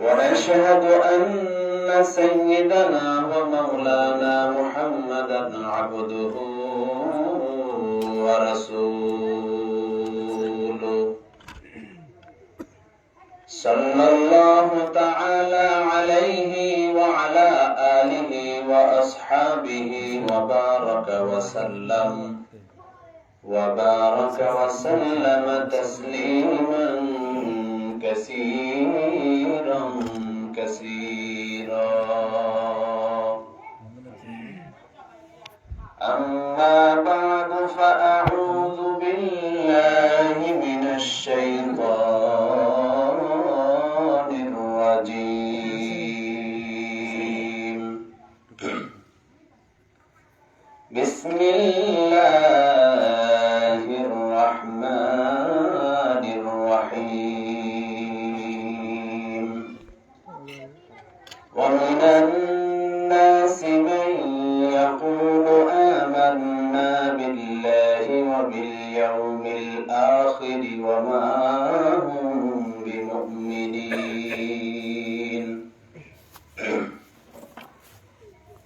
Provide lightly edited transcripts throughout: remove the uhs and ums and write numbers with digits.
ونشهد أن سيدنا ومولانا محمدا عبده ورسوله صلى الله تعالى عليه وعلى آله وأصحابه وبارك وسلم تسليما كثيرا أما بعد فأعوذ بالله من الشيطان الرجيم بسم الله الرحمن الرحيم ومن الناس من يقول آمنا بالله وباليوم الآخر وما هم بمؤمنين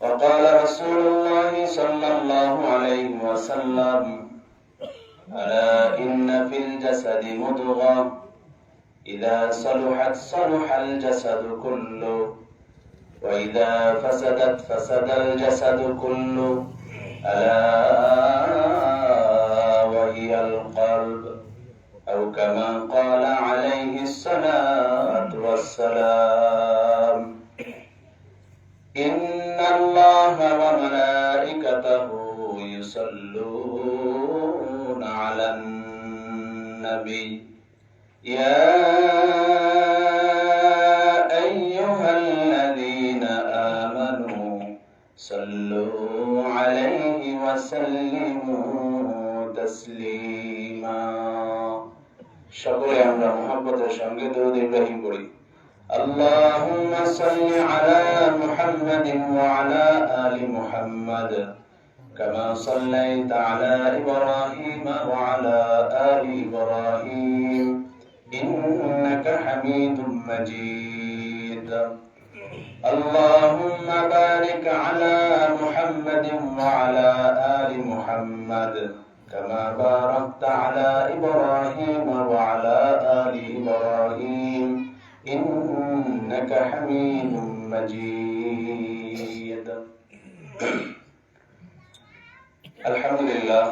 وقال رسول الله صلى الله عليه وسلم ألا إن في الجسد مضغة إذا صلحت صلح الجسد كله وإذا فسدت فسد الجسد كله ألا وهي القلب أو كما قال عليه الصلاة والسلام إن الله وملائكته يصلون على النبي يا أيها الذين آمنوا صلوا عليه وسلموا تسليما সকলে আমরা মুহাব্বতের সঙ্গে দরুদ ইব্রাহিম পড়ি اللهم صل على محمد وعلى آل محمد كما صليت على إبراهيم وعلى آل إبراهيم إنك حميد مجيد اللهم بارك على محمد وعلى آل محمد كما باركت على إبراهيم وعلى آل إبراهيم إنك حميد مجيد الحمد لله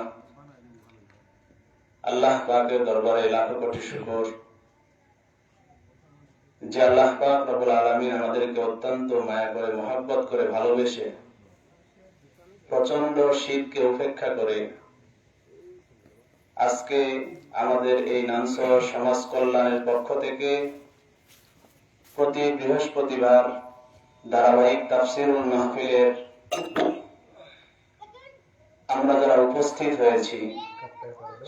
আল্লাহ পাকের দরবারে লাখো কোটি শুকর যে আল্লাহ পাক রব্বুল আলামিন আমাদেরকে অত্যন্ত মায়া করে মহব্বত করে ভালোবেসে প্রচন্ড শীতকে উপেক্ষা করে আজকে আমাদের এই নানসর সমাজ কল্যাণের পক্ষ থেকে প্রতি বৃহস্পতিবার ধারাবাহিক তাফসীরুল মাহফিলের আমরা যারা উপস্থিত হয়েছি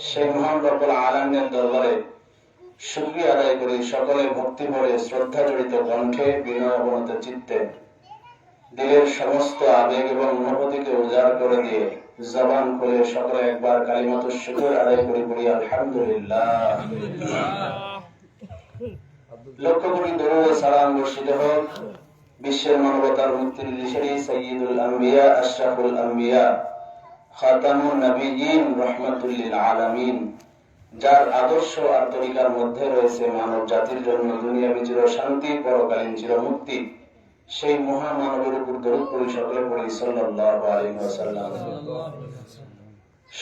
সেই মহান রব্বুল আলামিনের দরবারে শুকরিয়া আদায় করি সকলে ভক্তি ভরে শ্রদ্ধা জড়িত কণ্ঠে বিনয় অবনত চিত্তে দিলের সমস্ত আবেগ এবং অনুভূতিকে উজাড় করে দিয়ে জবান খুলে সকলে একবার কালিমাতুশ শুকর আদায় করি বলি আলহামদুলিল্লাহ লক্ষ কোটি দরুদ ও সালাম বর্ষিত হোক বিশ্বের মানবতার মুক্তির দিশারি সাইয়্যিদুল আম্বিয়া আশরাফুল আম্বিয়া খাতামুন নবিয়্যিন রাহমাতুল লিল আলামিন যার আদর্শ আর তরিকার মধ্যে রয়েছে মানব জাতির জন্য দুনিয়াবী চির শান্তি পরকালীন চির মুক্তি সেই মহামানবের উপর দরুদ পড়ি সকলে পড়ি সাল্লাল্লাহু আলাইহি ওয়াসাল্লাম।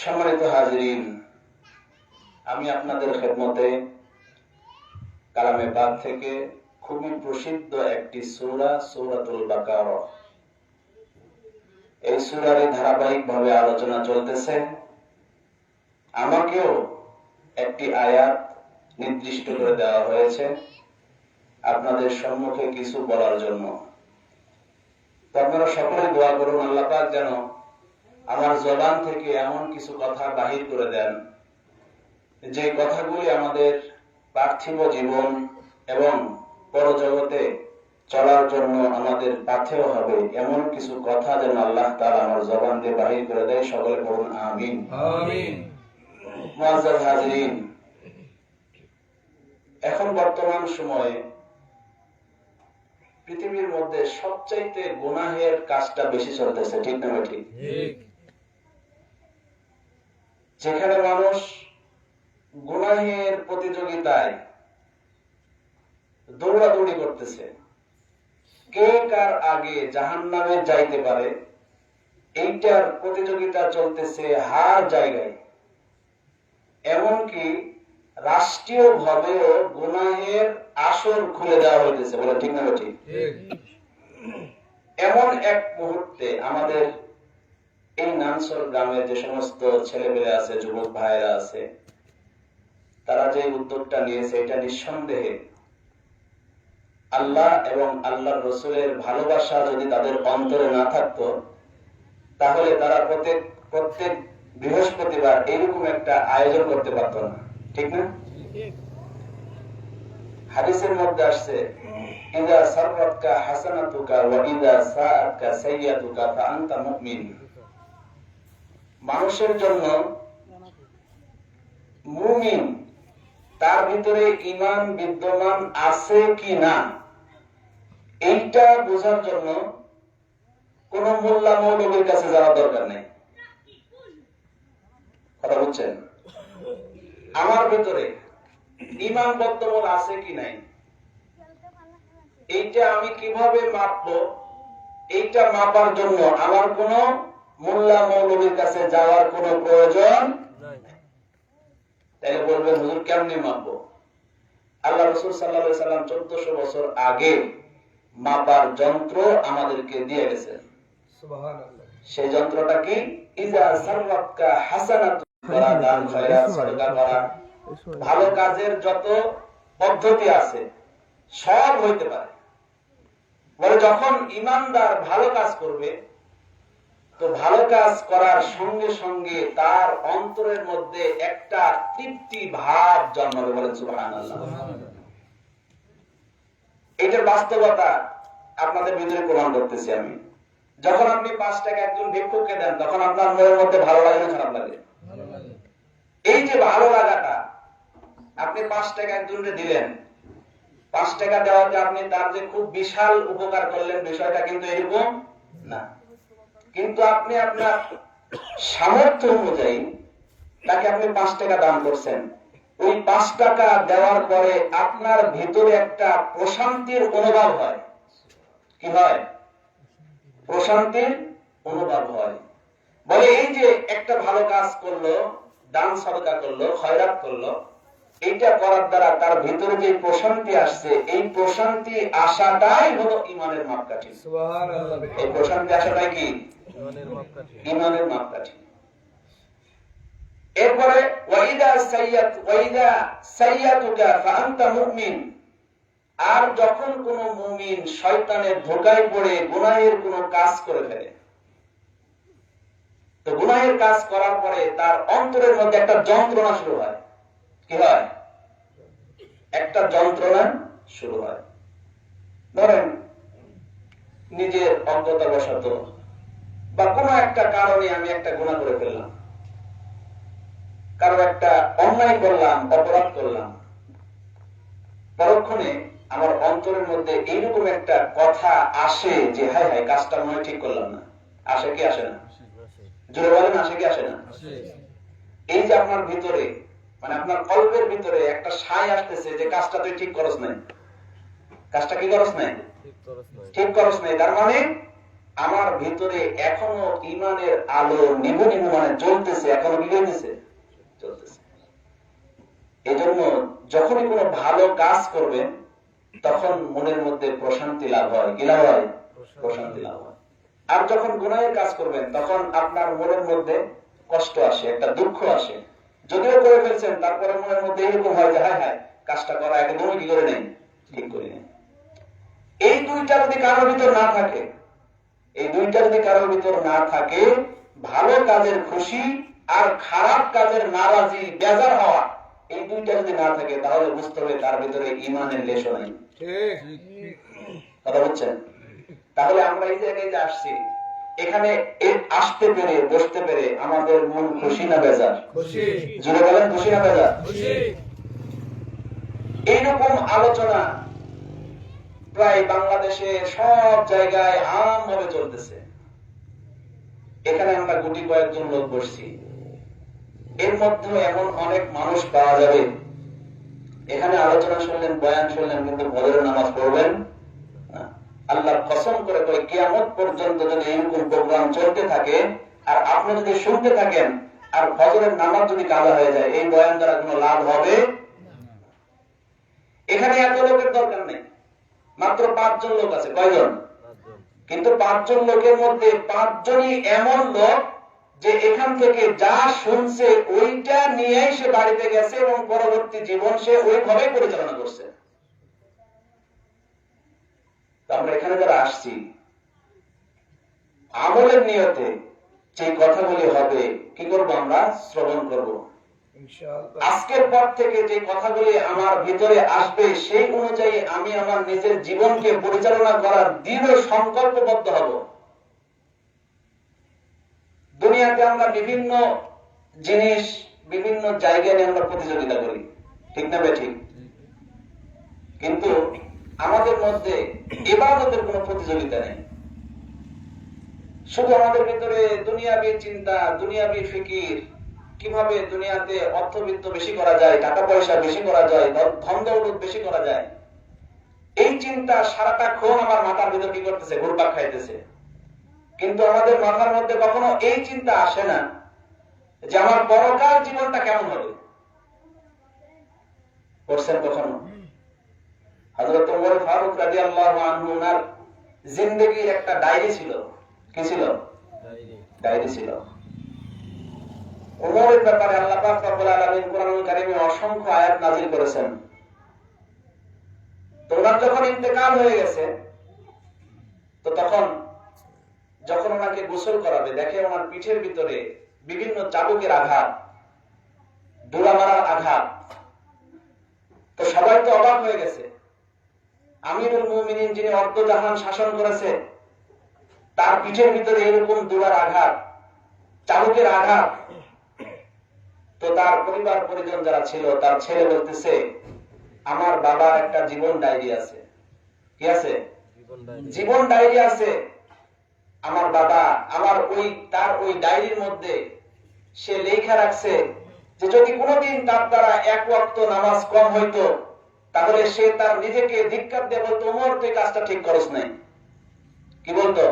সম্মানিত হাজিরিন, আমি আপনাদের খেদমতে কালামে পাক থেকে খুবই প্রসিদ্ধ একটি সূরা সূরাতুল বাকারা, এই সূরার ধারাবাহিক ভাবে আলোচনা চলতেছে। আমাকেও একটি আয়াত নির্দিষ্ট করে দেওয়া হয়েছে আপনাদের সম্মুখে কিছু বলার জন্য। আপনারা সকলে দোয়া করুন আল্লাহ পাক যেন আমার জবান থেকে এমন কিছু কথা বাহির করে দেন যে কথাগুলি আমাদের পার্থিব জীবন এবং পরজগতে চলার জন্য আমাদের পাথেয় হবে, এমন কিছু কথা যেন আল্লাহ তাআলা আমার জবান দিয়ে বাহির করে দেয়। সকলে বলুন আমিন। আমিন। মুআজ্জাজ হাজিরিন, এখন বর্তমান সময়ে পৃথিবীর মধ্যে সবচাইতে গুনাহের কাজটা বেশি চলতেছে, ঠিক না ঠিক? যেখানে মানুষ গুনাহের প্রতিযোগিতায় দৌড়াদৌড়ি করতেছে, কে কার আগে জাহান্নামে যাইতে পারে, এইটার প্রতিযোগিতা চলতেছে হার জায়গায়। এমনকি রাষ্ট্রীয় ভাবেও গুনাহের আসর খুলে দেওয়া হইতেছে, বলে ঠিক না ঠিক? এমন এক মুহূর্তে আমাদের এই নানসর গ্রামে যে সমস্ত ছেলেমেয়ে আছে, যুবক ভাইরা আছে, তারা যে উদ্যোগটা নিয়েছে, এটা নিঃসন্দেহে আল্লাহ এবং আল্লাহর রসুলের ভালোবাসা যদি তাদের অন্তরে না থাকতো, তাহলে তারা প্রত্যেক বৃহস্পতিবার এরকম একটা আয়োজন করতে পারত না, ঠিক না? হাদিসের মধ্যে আসছে, ইযা সাররাতকা হাসানাতুকা ওয়া ইযা সাআতকা সাইয়্যাতুকা ফাআনতা মুমিন। মানুষের জন্য মুমিন, তার ভিতরে ঈমান বিদ্যমান আছে কি না, এইটা বোঝার জন্য কোন মোল্লা মৌলবীর কাছে যাওয়ার দরকার নেই। কথা বুঝছেন? আমার ভিতরে ঈমান বর্তমান আছে কি নাই, এইটা আমি কিভাবে মাপবো, এইটা মাপার জন্য আমার কোন মোল্লা মৌলবীর কাছে যাওয়ার কোন প্রয়োজন নাই। তাইলে বলবেন, হুজুর কেমনে মাপবো? আল্লাহ রাসূল সাল্লাল্লাহু আলাইহি সাল্লাম 1400 বছর আগে মাপার যন্ত্র আমাদেরকে দিয়ে গেছেন। সুবহানাল্লাহ। সেই যন্ত্রটা কি? ইযা সাররাতকা হাসানাতু করা, দান খয়রাত সাদকা করা, ভালো কাজের যত পদ্ধতি আছে সব হইতে পারে। বলে যখন ইমানদার ভালো কাজ করবে, তো ভালো কাজ করার সঙ্গে সঙ্গে তার অন্তরের মধ্যে একটা তৃপ্তি ভাব জন্মাবে, বলেন সুবহানাল্লাহ। এটার বাস্তবতা আপনাদের ভিতরে প্রমাণ করতেছি আমি। যখন আপনি 5 টাকা একজন ভিক্ষুককে দেন, তখন আপনার মনের মধ্যে ভালো লাগে না খারাপ লাগে? এই যে ভালো লাগাটা, আপনি 5 টাকা একজনকে দিলেন, 5 টাকা দেওয়াতে আপনি তার যে খুব বিশাল উপকার করলেন, বিষয়টা কিন্তু এরকম না। কিন্তু আপনি আপনার সামর্থ্য অনুযায়ী তাকে আপনি 5 টাকা দান করছেন। ওই 5 টাকা দেওয়ার পরে আপনার ভিতরে একটা প্রশান্তির অনুভব হয়। কি হয়? প্রশান্তির অনুভব হয়। বলে এই যে একটা ভালো কাজ করলো, দান সদকা করলো, খয়রাত করলো, এইটা করার দ্বারা তার ভিতরে যে প্রশান্তি আসছে, এই প্রশান্তি আসাটাই হলো ঈমানের মাপকাঠি। সুবহানাল্লাহ। এই প্রশান্তি আসাটাই কি? ঈমানের মাপকাঠি। এরপরে ওয়াইদা সাইয়াতুকা ফাআনতা মুমিন। আর যখন কোন মুমিন শয়তানের ধোঁকায় পড়ে গুনাহের কোন কাজ করে ফেলে, তো গুনাহের কাজ করার পরে তার অন্তরের মধ্যে একটা যন্ত্রণা শুরু হয়। কি হয়? একটা যন্ত্রণা শুরু হয়। ধরেন নিজের অজ্ঞতাবশত বা কোনো একটা কারণে আমি একটা গুনাহ করে ফেললাম, কারো একটা অন্যায় করলাম, অপরাধ করলাম, পরক্ষণে আমার অন্তরের মধ্যে এইরকম একটা কথা আসে যে হায় হায়, কাজটা মনে হয় ঠিক করলাম না। আসে কি আসে না? জোরে বলেন, আসে কি আসে না? এই যে আপনার ভিতরে, মানে আপনার কল্পের ভিতরে একটা সাই আসতেছে যে কাজটা তুই ঠিক করস নাই, কাজটা কি করস নাই, ঠিক করস নাই। তার মানে আমার ভিতরে এখনো ঈমানের আলো নিভু নিভু, মানে জ্বলতেছে, এখনো কি হইতেছে? চলতেছে। এজন্য যখনই কোনো ভালো কাজ করবেন, তখন মনের মধ্যে প্রশান্তি লাভ হয়। কি লাভ হয়? প্রশান্তি লাভ হয়। আর যখন গুনাহের কাজ করবেন, তখন আপনার মনের মধ্যে কষ্ট আসে, একটা দুঃখ আসে। যদিও করে ফেলছেন, তারপরে মনের মধ্যে এরকম হয় যে হায় হায়, কাজটা করা একদমই কি করে নেই, ঠিক করে নেই। এই দুইটা যদি কারোর ভিতর না থাকে, এই দুইটা যদি কারোর ভিতর না থাকে, ভালো কাজের খুশি আর খারাপ কাজের নারাজি, বেজার হওয়া, এই দুইটা যদি না থাকে, তাহলে বুঝতে হবে তার ভিতরে ঈমানের লেশও নাই। কথা বুঝছেন? তাহলে আমরা এই জায়গায় যে আসছি, এখানে আসতে পেরে, বসতে পেরে আমাদের মন খুশি না বেজার? খুশি। জোরে বলেন, খুশি না বেজার? খুশি। এইরকম আলোচনা প্রায় বাংলাদেশে সব জায়গায় আমভাবে চলতেছে। এখানে আমরা গুটি কয়েকজন লোক বসছি, এর মধ্যে এমন অনেক মানুষ পাওয়া যাবে এখানে আলোচনা শুনলেন, বয়ান শুনলেন, কিন্তু ফজরের নামাজ পড়বেন না। আল্লাহ কসম করে কয়, কিয়ামত পর্যন্ত যদি এরকম প্রোগ্রাম চলতে থাকে আর আপনি যদি শুনতে থাকেন আর ফজরের নামাজ যদি কাজা হয়ে যায়, এই বয়ান দ্বারা কোনো লাভ হবে? এখানে এত লোকের দরকার নেই, মাত্র 5 জন লোক আছে। কয়জন? কিন্তু 5 জন লোকের মধ্যে 5 জনই এমন লোক যে এখান থেকে যা শুনছে ওইটা নিয়ে সে বাড়িতে গেছে এবং পরবর্তী জীবন সে ওইভাবে পরিচালনা করছে। আমরা এখানে যারা আসছি আমলের নিয়তে যে কথাগুলি হবে, কি করব? আমরা শ্রবণ করব। আজকের পর থেকে যে কথাগুলি আমার ভিতরে আসবে সেই অনুযায়ী আমি আমার নিজের জীবনকে পরিচালনা করার দৃঢ় সংকল্পবদ্ধ হব। দুনিয়াতে আমরা বিভিন্ন জিনিস, বিভিন্ন জায়গায় নিয়ে আমরা প্রতিযোগিতা করি, ঠিক না বেঠিক? কিন্তু আমাদের মধ্যে ইবাদতের কোনো প্রতিযোগিতা নেই। শুধু আমাদের ভিতরে দুনিয়াবী চিন্তা, দুনিয়াবী ফিকির, কিভাবে দুনিয়াতে অর্থবিত্ত বেশি করা যায়, টাকা পয়সা বেশি করা যায়, ধন দৌলত বেশি করা যায়, এই চিন্তা সারাটা ক্ষণ আমার মাথার ভিতর কি করতেছে? ঘুরপাক খাইতেছে। কিন্তু আমাদের মাথার মধ্যে কখনো এই চিন্তা আসে না যে আমার পরকাল জীবনটা কেমন হবে। করছেন কখনো? হযরত ওমর ফারুক রাদিয়াল্লাহু আনহু ওনার জিন্দেগীর একটা ডায়েরি ছিল। কি ছিল? ডায়েরি ছিল। ওমরের ব্যাপারে আল্লাহ পাক রব্বুল আলামিন কোরআনুল কারীমে অসংখ্য আয়াত নাযিল করেছেন। তো ওনার যখন ইন্তেকাল হয়ে গেছে, তো তখন যখন ওনাকে গোসল করাবে, দেখে ওনার পিঠের ভিতরে বিভিন্ন চাবুকের আঘাত, ডোরা মারার আঘাত। তো সবাই তো অবাক হয়ে গেছে। আমিরুল মুমিনিন, যিনি অর্ধজাহান শাসন করেছে, তার পিঠের ভিতরে এরকম ডোরার আঘাত, চাবুকের আঘাত। তো তার পরিবার পরিজন যারা ছিল, তার ছেলে বলতেছে, আমার বাবার একটা জীবন ডায়েরি আছে। কি আছে? জীবন ডায়েরি আছে। আমার বাবা তার ওই ডায়েরির মধ্যে সে লেখা রাখছে যে যদি কোনোদিন তার দ্বারা 1 ওয়াক্ত নামাজ কম হইতো, তাহলে সে তার নিজেকে ধিক্কার দিয়ে বলতো, ওমর তুই কাজটা ঠিক করস নাই। কি বলতো?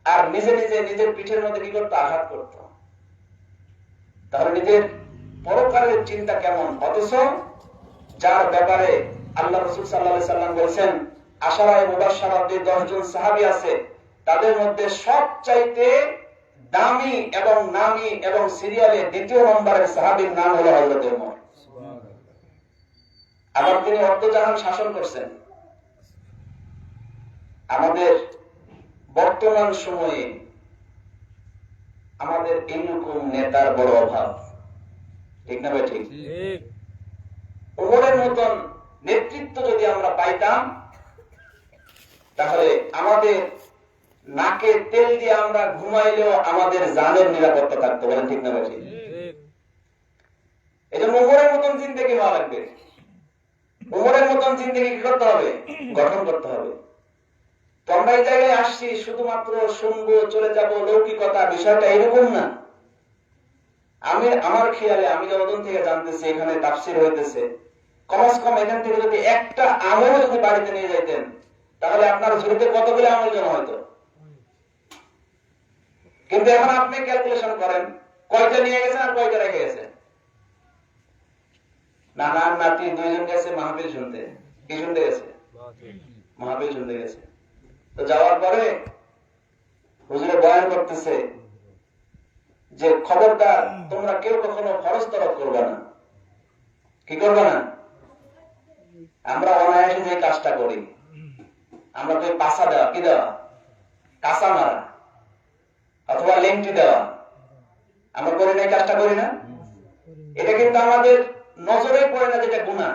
আর নিজে নিজে নিজের পিঠের মধ্যে কি করতো? আঘাত করতো। তাহলে নিজের পরকালের চিন্তা কেমন? অথচ যার ব্যাপারে আল্লাহ রাসূল সাল্লাল্লাহু আলাইহি সাল্লাম বলেছেন, আশারায়ে মুবাশশারাতে 10 জন সাহাবী আছে, তাদের মধ্যে সবচাইতে দামি এবং নামী এবং সিরিয়ালে 2য় নম্বরের সাহাবীর নাম হলো হযরত ওমর। আবার তিনি অর্ধজাহান শাসন করছেন। আমাদের বর্তমান সময়ে আমাদের এইরকম নেতার বড় অভাব, ঠিক না ভাই? ঠিক। ওমরের মতন নেতৃত্ব যদি আমরা পাইতাম, তাহলে আমাদের নাকে তেল দিয়ে আমরা ঘুমাইলেও আমাদের জানের নিরাপত্তা থাকতো। বলেন ঠিক না ভাই? ঠিক। এই জন্য ওমরের মতন জিন্দেগি হওয়া লাগবে। ওমরের মতন জিন্দেগি কি করতে হবে? গঠন করতে হবে। তো আমরা এই জায়গায় আসছি শুধুমাত্র শুনবো, চলে যাব, লৌকিকতা, বিষয়টা এরকম না। আমার খেয়ালে, আমি যতদিন থেকে জানতেছি এখানে তাফসীর হইতেছে, কমস কম এখান থেকে যদি একটা আমল যদি বাড়িতে নিয়ে যাইতেন, তাহলে আপনার ঝুড়িতে কতগুলো আমল জমা হইতো। কিন্তু এখন আপনি ক্যালকুলেশন করেন, কয়টা নিয়ে গেছেন আর কয়টা রেখে গেছেন। নানা নাতি 2 জন গেছে মাহফিল শুনতে। কি শুনতে গেছে? মাহফিল শুনতে গেছে। তো যাওয়ার পরে হুজুরে বয়ান করতেছে যে খবরদার তোমরা কেউ কখনো ফরজ তরক করবে না। কি করবে না? আমরা অনায়াসে যে কাজটা করি, আমরা তো পাশা দেওয়া, কি দেওয়া, কাঁচা মারা অথবা লেংটি দেওয়া, আমরা করি না, এই কাজটা করি না। এটা কিন্তু আমাদের নজরে পড়ে না যেটা গুনাহ,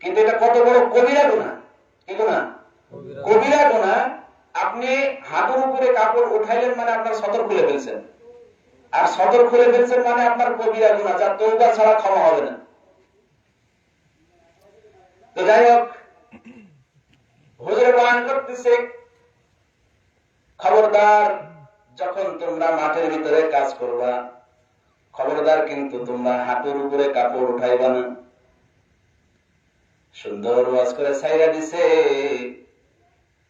কিন্তু এটা কত বড় কবিরা গুনাহ। কি গুনাহ? কবিরা গুনাহ। আপনি হাঁটুর উপরে কাপড় উঠাইলেন মানে আপনার সতর খুলে ফেলছেন, আর সতর খুলে ফেলছেন মানে আপনার কবিরা গুনাহ, যা তওবা ছাড়া ক্ষমা হবে না। তো যাই হোক, হুজুর বয়ান করতেছে, খবরদার যখন তোমরা মাঠের ভিতরে কাজ করবা, খবরদার কিন্তু তোমরা হাঁটুর উপরে কাপড় উঠাইবা না। সুন্দর ওয়াজ করে ছাইরা দিছে।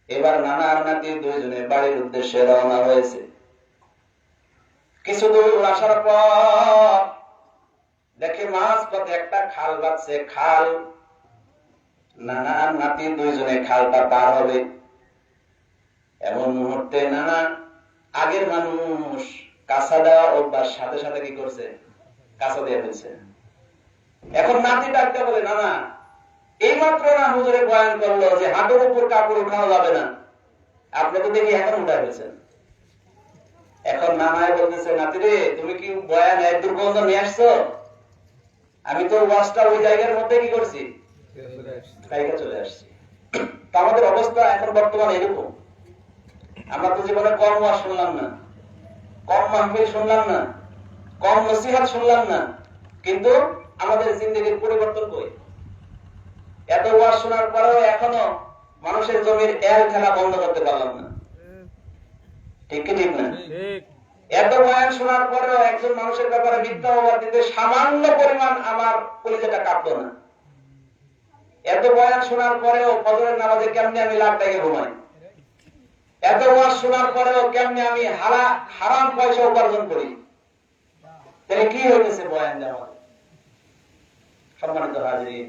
এবার নানা আর নাতি দুইজনে বাড়ির উদ্দেশ্যে রওনা হয়েছে। কিছু দূর আসার পর দেখে মাঝ পথে একটা খাল বাঁধছে। খাল, নানা আর নাতি দুইজনে খালটা পার হবে। এমন মুহূর্তে নানা, আগের মানুষ কাঁচা দেওয়া অভ্যাস, সাথে সাথে কি করছে, কাঁচা দিয়ে ফেলছে। এখন নাতি ডাকতে বলে, নানা এইমাত্র না হুজুরে বয়ান করলো যে হাঁটুর উপর কাপড় উঠানো যাবে না, আপনি তো দেখি এখন উঠা ফেলছেন। এখন নানায় বলতেছে, নাতি রে তুমি কি বয়ান এক দূর পর্যন্ত নিয়ে আসছো? আমি তো ওয়াজটা ওই জায়গার মধ্যে কি করছি, চলে আসছি। তো আমাদের অবস্থা এখন বর্তমানে এরকম। আমরা তো জীবনে কম ওয়াজ শুনলাম না, কম মাহফিল শুনলাম না, কম নসিহত শুনলাম না, কিন্তু আমাদের জিন্দেগির পরিবর্তন কই? এত ওয়াজ শোনার পরেও এখনো মানুষের জমির এল খেলা বন্ধ করতে পারলাম না। ঠিক কি ঠিক না? এত বয়ান শোনার পরেও একজন মানুষের ব্যাপারে মিথ্যা অপবাদ দিতে সামান্য পরিমাণ আমার কলিজাটা কাঁপতো না। এত বয়ান শোনার পরেও ফজরের নামাজে কেমনে আমি লাখ টাকা ঘুমাই, এত ওয়াজ শোনার পরেও কেমনে আমি হারাম পয়সা উপার্জন করি। তাহলে কি হয়েছে বয়ান দেওয়া? সম্মানিত হাজিরিন,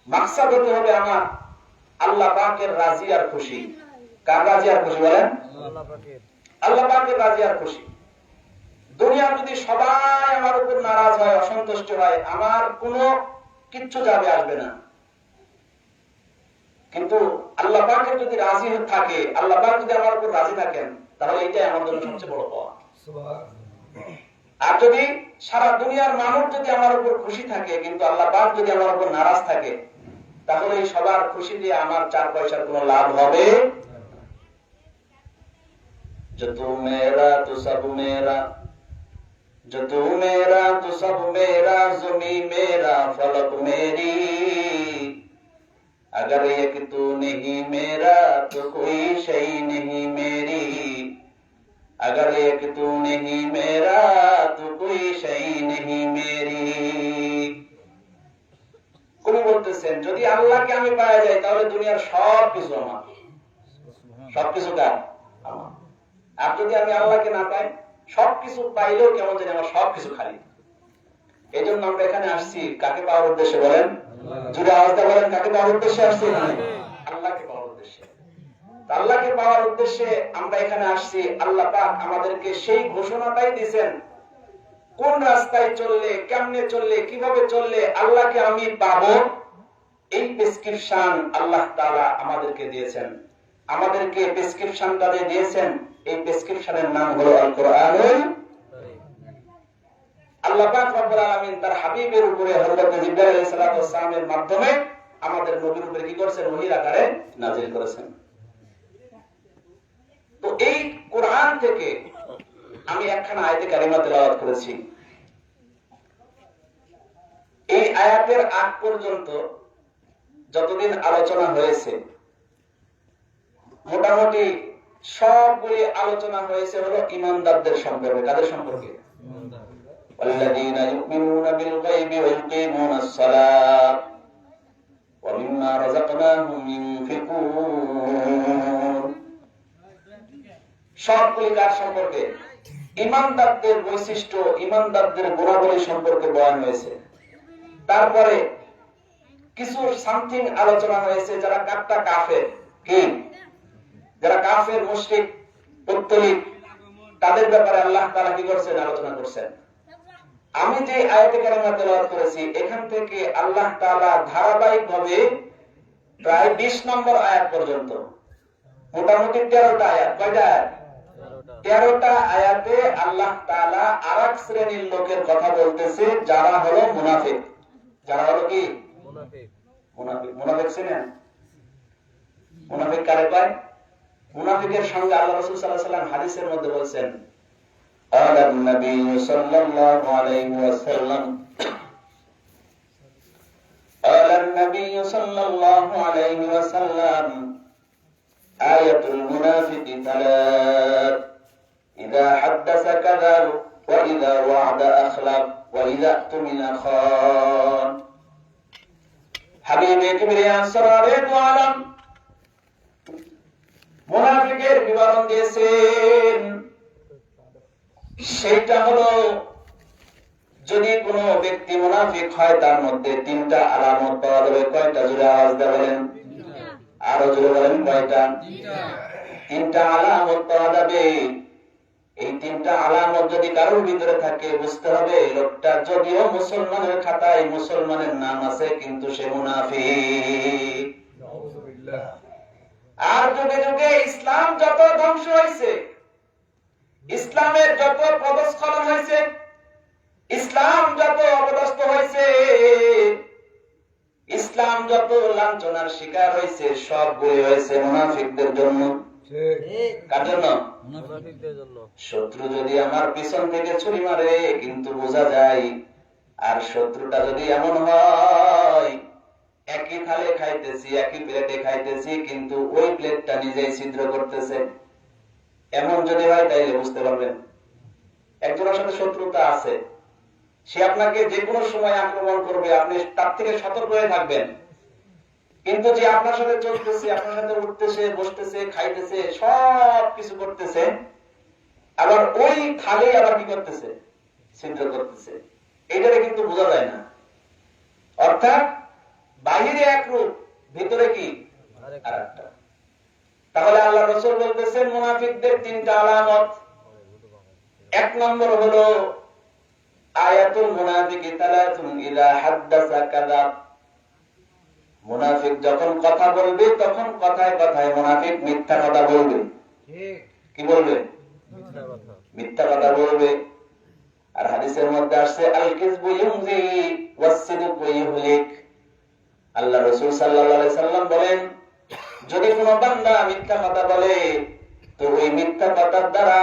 মাকসাদ হতে হবে আমার আল্লাহ পাকের রাজি আর খুশি। কার রাজি আর খুশি বলেন? আল্লাহ পাকের রাজি আর খুশি। দুনিয়ার যদি সবাই আমার উপর নারাজ হয়, অসন্তুষ্ট হয়, আমার কোনো কিচ্ছু যাবে আসবে না। কিন্তু আল্লাহ পাকের যদি রাজি থাকে, আল্লাহ পাক যদি আমার উপর রাজি থাকেন, তাহলে এটাই আমার জন্য সবচেয়ে বড় পাওয়া। আর যদি সারা দুনিয়ার মানুষ যদি আমার উপর খুশি থাকে, কিন্তু আল্লাহ পাক যদি আমার উপর নারাজ থাকে, তাহলে এই সবার খুশি দিয়ে আমার 4 পয়সার কোনো লাভ হবে। जो तू मेरा तो सब मेरा, जो तू मेरा तो सब मेरा, ज़मीं मेरा फलक मेरी, अगर एक तू नहीं मेरा तो कोई शै नहीं मेरी, अगर एक तू नहीं मेरा तो कोई शै नहीं मेरी। কবি বলতেছেন, যদি আল্লাহকে আমি পাওয়া যাই তাহলে দুনিয়ার সবকিছু আমার, সবকিছু কার? আমার। আর যদি আমি আল্লাহকে না পাই, সবকিছু পাইলেও কেমন জানি আমার সবকিছু খালি। এই জন্য আমরা এখানে আসছি কাকে পাওয়ার উদ্দেশ্যে বলেন? যদি আওয়াজটা বলেন, কাকে পাওয়ার উদ্দেশ্যে আসছি? আল্লাহকে পাওয়ার উদ্দেশ্যে। আল্লাহকে পাওয়ার উদ্দেশ্যে আমরা এখানে আসছি। আল্লাহ পাক আমাদেরকে সেই ঘোষণাটাই দিয়েছেন, কোন রাস্তায় চললে, কেমনে চললে, কিভাবে চললে আল্লাহকে আমি পাবো, এই প্রেসক্রিপশন আল্লাহ তাআলা আমাদেরকে দিয়েছেন। আমাদেরকে প্রেসক্রিপশনটা দিয়েছেন, এই প্রেসক্রিপশনের নাম হলো আল কোরআনুল। আল্লাহ পাক রব্বুল আলামিন তার হাবিবের উপরে হযরত জিবরাইল আলাইহিস সালামের মাধ্যমে আমাদের নবীর উপরে কি করেছেন? ওহীর আকারে নাযিল করেছেন। তো এই কোরআন থেকে আমি একখানা আয়াতে কারিমা তেলাওয়াত করেছি। এই আয়াতের আগ পর্যন্ত যতদিন আলোচনা হয়েছে, মোটামুটি সবগুলি আলোচনা হয়েছে হলো ঈমানদারদের সম্পর্কে। কাদের সম্পর্কে? والذين يؤمنون بالغيب ويقيمون الصلاة ومما رزقناهم ينفقون। সবগুলি কার সম্পর্কে? ঈমানদারদের বৈশিষ্ট্য, ঈমানদারদের গুণাবলী সম্পর্কে বয়ান হয়েছে। তারপরে কিছু সামথিং আলোচনা হয়েছে যারা কাফের, কি যারা কাফের, মুশরিক, পৌত্তলিক, তাদের ব্যাপারে আল্লাহ তাআলা কি করছেন? আলোচনা করছেন। আমি যে আয়াতে কারিমা তেলাওয়াত করেছি, এখান থেকে আল্লাহ তাআলা ধারাবাহিকভাবে প্রায় 20 নম্বর আয়াত পর্যন্ত, মোটামুটি 13টা আয়াত। কয়টা আয়াত? 13টা আয়াতে আল্লাহ তাআলা আরেক শ্রেণীর লোকের কথা বলতেছে, যারা হলো মুনাফিক। যারা হলো কি? মুনাফিক। মুনাফিক চিনেন? মুনাফিক কারে কয়? মুনাফিকের সঙ্গে আল্লাহ রাসূল সাল্লাল্লাহু আলাইহি ওয়াসাল্লাম হাদিসের মধ্যে বলেছেন, قال النبي صلى الله عليه وسلم قال النبي صلى الله عليه وسلم آية المنافق ثلاث إذا حدث كذب وإذا وعد أخلف وإذا اؤتمن خان হাবিবে কিবরিয়া সাল্লাল্লাহু আলাইহি মুনাফিকের বিবরণ দিয়েছেন। সেটা হলো যদি কোনো ব্যক্তি মুনাফিক হয় তার মধ্যে তিনটা আলামত পাওয়া যাবে। কয়টা? জোরে আওয়াজ দিয়ে বলেন, আরো জোরে বলেন, কয়টা? তিনটা আলামত পাওয়া যাবে। এই তিনটা আলামত যদি কারোর ভিতরে থাকে বুঝতে হবে লোকটা যদিও মুসলমানের খাতায় মুসলমানের নাম আছে কিন্তু সে মুনাফিক। আর যুগে যুগে ইসলাম যত ধ্বংস হয়েছে, ইসলামের যত পদস্খলন হয়েছে, ইসলাম যত অপদস্থ হয়েছে, ইসলাম যত লাঞ্ছনার শিকার হয়েছে, সবগুলি হয়েছে মুনাফিকদের জন্য। কার জন্য? শত্রু যদি আমার পিছন থেকে ছুরি মারে কিন্তু বোঝা যায়, আর শত্রুটা যদি এমন হয় একই থালে খাইতেছি, একই প্লেটে খাইতেছি কিন্তু ওই প্লেটটা নিজেই ছিদ্র করতেছে, এমন যদি হয় তাইলে বুঝতে পারবেন একজনের সাথে শত্রুতা আছে। সে আপনাকে যে কোনো সময় আক্রমণ করবে, আপনি তার থেকে সতর্ক হয়ে থাকবেন। কিন্তু যে আপনার সাথে চলতেছে, আপনার সাথে উঠতেছে, বসতেছে, খাইতেছে, সব কিছু করতেছে, আবার ওই থালে আবার কি করতেছে? ছিদ্র করতেছে। এইটারে কিন্তু বোঝা যায় না। অর্থাৎ বাহিরে এক রূপ, ভিতরে কি আরেকটা। তাহলে আল্লাহ রাসূল বলতেছেন মুনাফিকদের তিনটা আলামত। এক নম্বর হলো আয়াতুল মুনাফিকি তালাতুন ইযা হাদ্দাসা কাযাব। মুনাফিক যখন কথা বলবে তখন কথায় কথায় মুনাফিক মিথ্যা কথা বলবে। কি বলবে? মিথ্যা কথা বলবে। আর হাদিসের মধ্যে আসছে আল কিযবু ইউযি ওয়াস সিদকু ইউহলিক। আল্লাহ রাসূল সাল্লাল্লাহু আলাইহি সাল্লাম বলেন যদি কোনো বান্দা মিথ্যা কথা বলে তো ওই মিথ্যা কথার দ্বারা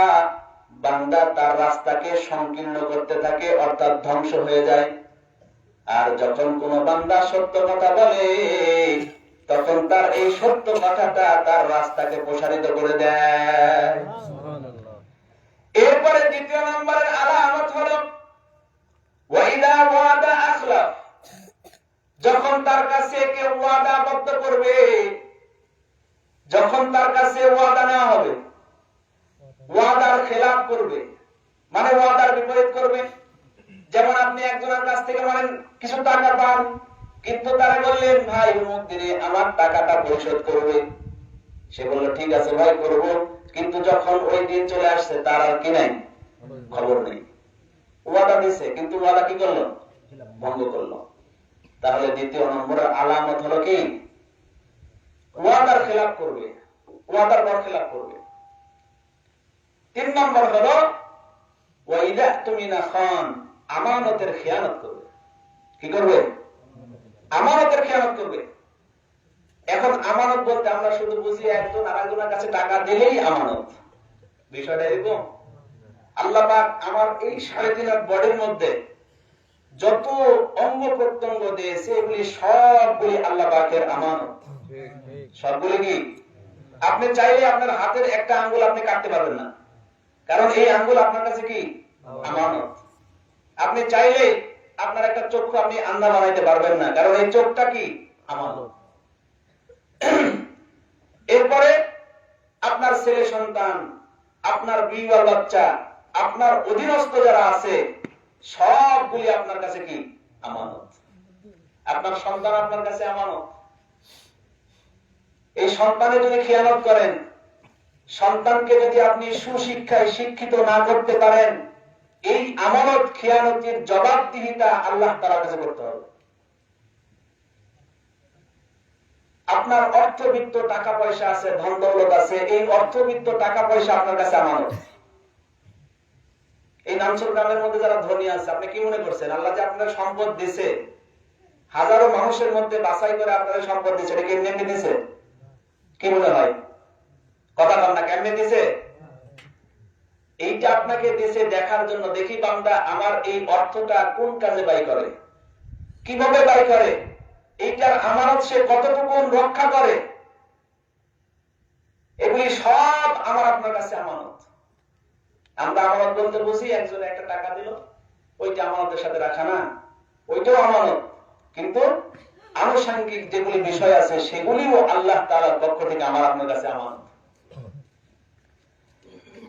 বান্দা তার রাস্তাকে সংকীর্ণ করতে থাকে, অর্থাৎ ধ্বংস হয়ে যায়। আর যখন কোন বান্দা সত্য কথা বলে তখন তার এই সত্য কথাটা তার রাস্তাকে প্রসারিত করে দেয়। এরপরে দ্বিতীয় নম্বরের আলামত হলো ওয়াইদা ওয়াদা আখলাফ। যখন তার কাছে কেউ ওয়াদাবদ্ধ করবে, যখন তার কাছে ওয়াদা নেওয়া হবে, ওয়াদার খেলাফ করবে, মানে ওয়াদার বিপরীত করবে। যেমন আপনি একজনের কাছ থেকে মানে কিছু টাকা পান, কিন্তু তারা বললেন ভাই অমুক দিনে আমার টাকাটা পরিশোধ করবে। সে বলল ঠিক আছে ভাই করব, কিন্তু যখন ওই দিন চলে আসছে তার আর কি নাই, খবর নেই। ওয়াদা দিছে কিন্তু ওয়াদা কি করলো? ভঙ্গ করলো। তাহলে দ্বিতীয় নম্বরের আলামত হলো কি? ওয়াদার খেলাফ করবে, ওয়াদার বরখেলাপ করবে। তিন নম্বর হলো ওয়াইদা উতুমিনা খান, আমানতের খেয়ানত করবে। কি করবে? আমানতের খেয়ানত করবে। এখন আমানত বলতে আমরা শুধু বুঝি একজন আরেকজনের কাছে টাকা দিলেই আমানত। বিষয়টা এরকম? আল্লাহ পাক আমার এই 3.5 বডির মধ্যে যত অঙ্গ প্রত্যঙ্গ দিয়েছে এগুলি সবগুলি আল্লাহ পাকের আমানত। সবগুলি কি? আপনি চাইলে আপনার হাতের একটা আঙ্গুল আপনি কাটতে পারবেন না, কারণ এই আঙ্গুল আপনার কাছে কি? আমানত। আপনি চাইলে আপনার একটা চক্ষু আপনি আন্ধা বানাইতে পারবেন না, কারণ এই চোখটা কি? আমানত। এরপরে আপনার ছেলে সন্তান, আপনার বিবাহ বাচ্চা, আপনার অধীনস্থ যারা আছে সবগুলি আপনার কাছে কি? আমানত। আপনার সন্তান আপনার কাছে আমানত। এই সন্তানে যদি খেয়ানত করেন, সন্তানকে যদি আপনি সুশিক্ষায় শিক্ষিত না করতে পারেন, এই আমানত খেয়ানতির জবাবদিহিতা আল্লাহ তাআলার কাছে করতে হবে। আপনার অর্থবিত্ত টাকা পয়সা আছে, ধন দৌলত আছে, এই অর্থবিত্ত টাকা পয়সা আপনার কাছে আমানত। এই নামসুর গ্রামের মধ্যে যারা ধনী আছে, আপনি কি মনে করছেন আল্লাহ যে আপনার সম্পদ দিছে, হাজারো মানুষের মধ্যে বাছাই করে আপনার সম্পদ দিছে, এটা কি এমনি দিছে? কি মনে হয়? কথা বল না, কেমনে দিছে? এইটা আপনাকে দিছে দেখার জন্য, দেখি বান্দা আমার এই অর্থটা কোন কাজে ব্যয় করে, কিভাবে ব্যয় করে, এইটার আমানত সে কতটুকু রক্ষা করে, এগুলি সব আমার আপনার কাছে আমানত। আমরা আমানত বলতে বুঝি একজনে একটা টাকা দিল, ওইটা আমানতের সাথে রাখা না, ওইটাও আমানত, কিন্তু আনুষঙ্গিক যেগুলি বিষয় আছে সেগুলিও আল্লাহ তাআলার পক্ষ থেকে আমার আপনার কাছে আমানত।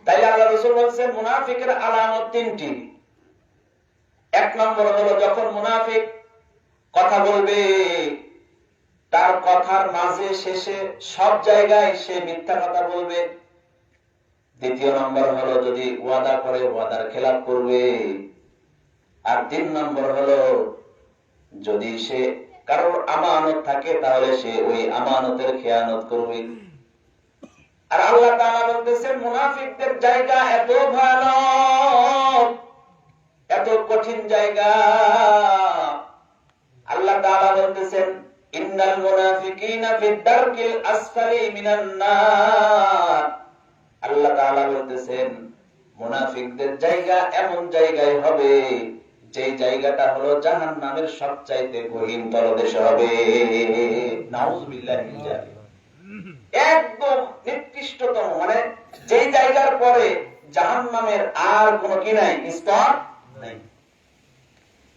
তাই আল্লাহ রাসূল বলেছেন মুনাফিকের আলামত তিনটি। এক নম্বর হলো যখন মুনাফিক কথা বলবে, তার কথার মাঝে শেষে সব জায়গায় সে মিথ্যা কথা বলবে। দ্বিতীয় নম্বর হলো যদি ওয়াদা করে ওয়াদার খেলাপ করবে। আর তিন নম্বর হলো যদি সে কারোর আমানত থাকে তাহলে সে ওই আমানতের খেয়ানত করবে। আর আল্লাহ তাআলা বলতেছেন মুনাফিকদের জায়গা এত ভয়ানক, এত কঠিন জায়গা। আল্লাহ তাআলা বলতেছেন ইন্নাল মুনাফিকিনা ফিদ দারকিল আসফালি মিনান নার। আল্লাহ তাআলা বলতেছেন মুনাফিকদের জায়গা এমন জায়গায় হবে যে জায়গাটা হলো জাহান্নামের সবচাইতে গহীন তলদেশ হবে। নাউযুবিল্লাহি মিন যালিক। একদম নিকৃষ্টতম, মানে যেই জায়গার পরে জাহান্নামের আর কোনো কি নাই, স্তর নাই।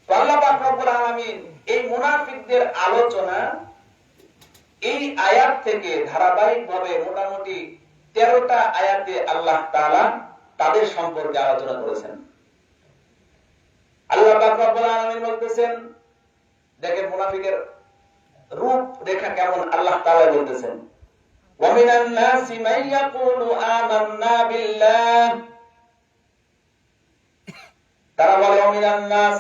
তো আল্লাহ পাক রব্বুল আলামিন এই মুনাফিকদের আলোচনা এই আয়াত থেকে ধারাবাহিকভাবে মোটামুটি 13টা আয়াতে আল্লাহ তাআলা তাদের সম্পর্কে আলোচনা করেছেন। আল্লাহ পাক রব্বুল আলামিন বলতেছেন, দেখেন মুনাফিকের রূপ রেখা কেমন। আল্লাহ তাআলা বলতেছেন وَمِنَ النَّاسِ مَن يَقُولُ آمَنَّا بِاللَّهِ, তারা বলে وَمِنَ النَّاسِ,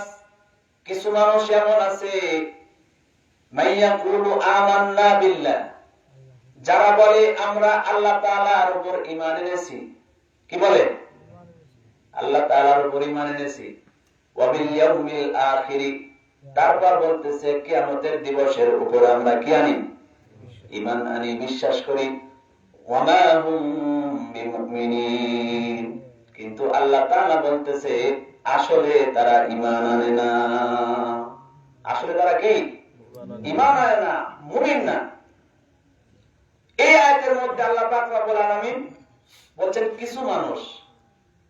কিছু মানুষ এমন আছে مَن يَقُولُ آمَنَّا بِاللَّهِ, যারা বলে আমরা আল্লাহ তাআলার উপর ঈমান এনেছি। কি বলে? আল্লাহ তাআলার উপর ঈমান এনেছি। وَبِالْيَوْمِ الْآخِرِ, তারপর বলতেছে কিয়ামতের দিবসের উপর আমরা কি আনি? ঈমান আনি, বিশ্বাস করি। ওয়ামা হুম বিমুমিনিন, কিন্তু আল্লাহ তাআলা বলতেছে আসলে তারা ঈমান আনে না। আসলে তারা কি? ঈমান আনে না, মুমিন না। এই আয়াতের মধ্যে আল্লাহ পাক রব্বুল আলামিন বলছেন কিছু মানুষ,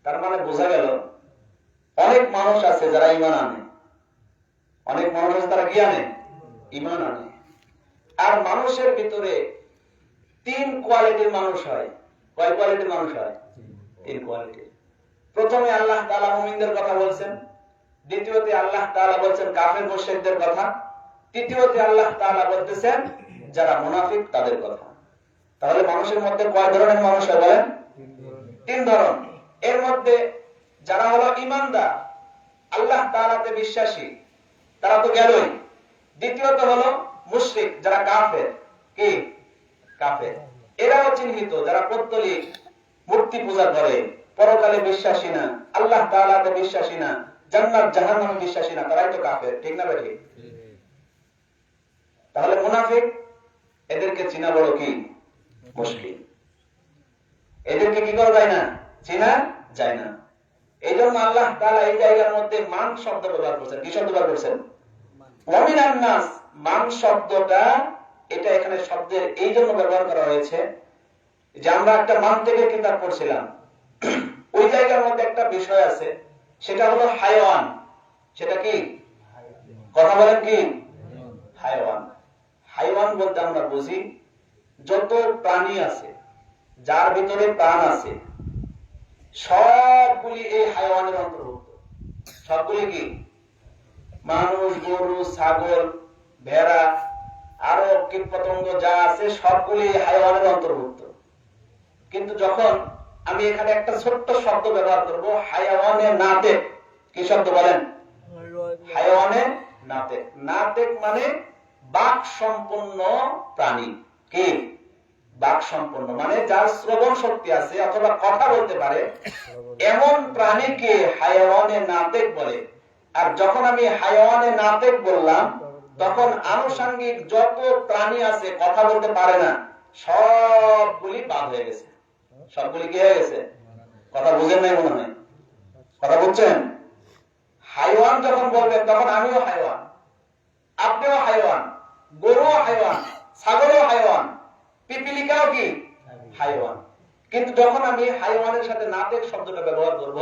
তার মানে বোঝা গেল অনেক মানুষ আছে যারা ঈমান আনে, অনেক মানুষ আছে তারা কি আনে? ঈমান আনে। আর মানুষের ভিতরে তিন কোয়ালিটির মানুষ হয়। কয় কোয়ালিটির মানুষ হয়? তিন কোয়ালিটির। প্রথমে আল্লাহ তাআলা মুমিনদের কথা বলছেন, দ্বিতীয়তে আল্লাহ তাআলা বলছেন কাফের মুশরিকদের কথা, তৃতীয়তে আল্লাহ তাআলা বলতেছেন যারা মুনাফিক তাদের কথা। তাহলে মানুষের মধ্যে কয় ধরনের মানুষ হয় বলেন? তিন ধরন। এর মধ্যে যারা হলো ঈমানদার, আল্লাহ তাআলাতে বিশ্বাসী, তারা তো গেলই। দ্বিতীয়ত হলো মুশরিক, যারা কাফের। কি? কাফের। এরাও চিহ্নিত, যারা পৌত্তলিক, মূর্তি পূজা করে, পরকালে বিশ্বাসী না, আল্লাহ তাআলাতে বিশ্বাসী না, জান্নাত জাহান্নামে বিশ্বাসী না, তারাই তো কাফের। ঠিক না বেঠিক? তাহলে মুনাফিক, এদেরকে চিনা বড় কি মুশকিল। এদেরকে কি করা যায় না? চিনা যায় না। এই জন্য আল্লাহ তাআলা এই জায়গার মধ্যে মান শব্দ ব্যবহার করছেন। কি শব্দ ব্যবহার করছেন? ওয়ামিনান নাস। মান শব্দটা এটা এখানে শব্দের এই জন্য ব্যবহার করা হয়েছে যে আমরা একটা মান থেকে কিতাব পড়ছিলাম, ওই জায়গার মধ্যে একটা বিষয় আছে, সেটা হলো হায়াওয়ান। সেটা কি? কথা বলেন কি? হায়াওয়ান। হায়াওয়ান বলতে আমরা বুঝি যত প্রাণী আছে, যার ভিতরে প্রাণ আছে, সবগুলি এই হায়াওয়ানের অন্তর্ভুক্ত। সবগুলি কি? মানুষ, গরু, ছাগল, ভেড়া, আরো কীটপতঙ্গ যা আছে সবগুলি হায়াওয়ানের অন্তর্ভুক্ত। কিন্তু যখন আমি এখানে একটা ছোট্ট শব্দ ব্যবহার করব, হায়াওয়ানে নাতেক। কি শব্দ বলেন? হায়াওয়ানে নাতেক। নাতেক মানে বাক সম্পন্ন প্রাণী। কি? বাক সম্পন্ন মানে যার শ্রবণ শক্তি আছে অথবা কথা বলতে পারে, এমন প্রাণীকে হায়াওয়ানে নাতেক বলে। আর যখন আমি হায়াওয়ানে নাতেক বললাম, তখন আনুষঙ্গিক যত প্রাণী আছে কথা বলতে পারে না, সবগুলি বাদ হয়ে গেছে। সবগুলি কি হয়ে গেছে? কথা বুঝেন নাই মনে হয়? কথা বুঝছেন? হায়াওয়ান যখন বলবেন তখন আমিও হায়াওয়ান, আপনিও হায়াওয়ান, গরু হাইওয়ান, ছাগলও হাইওয়ান, পিপিলিকাও কি হাইওয়ান। কিন্তু যখন আমি হাইওয়ানের সাথে নাতেক শব্দটা ব্যবহার করব,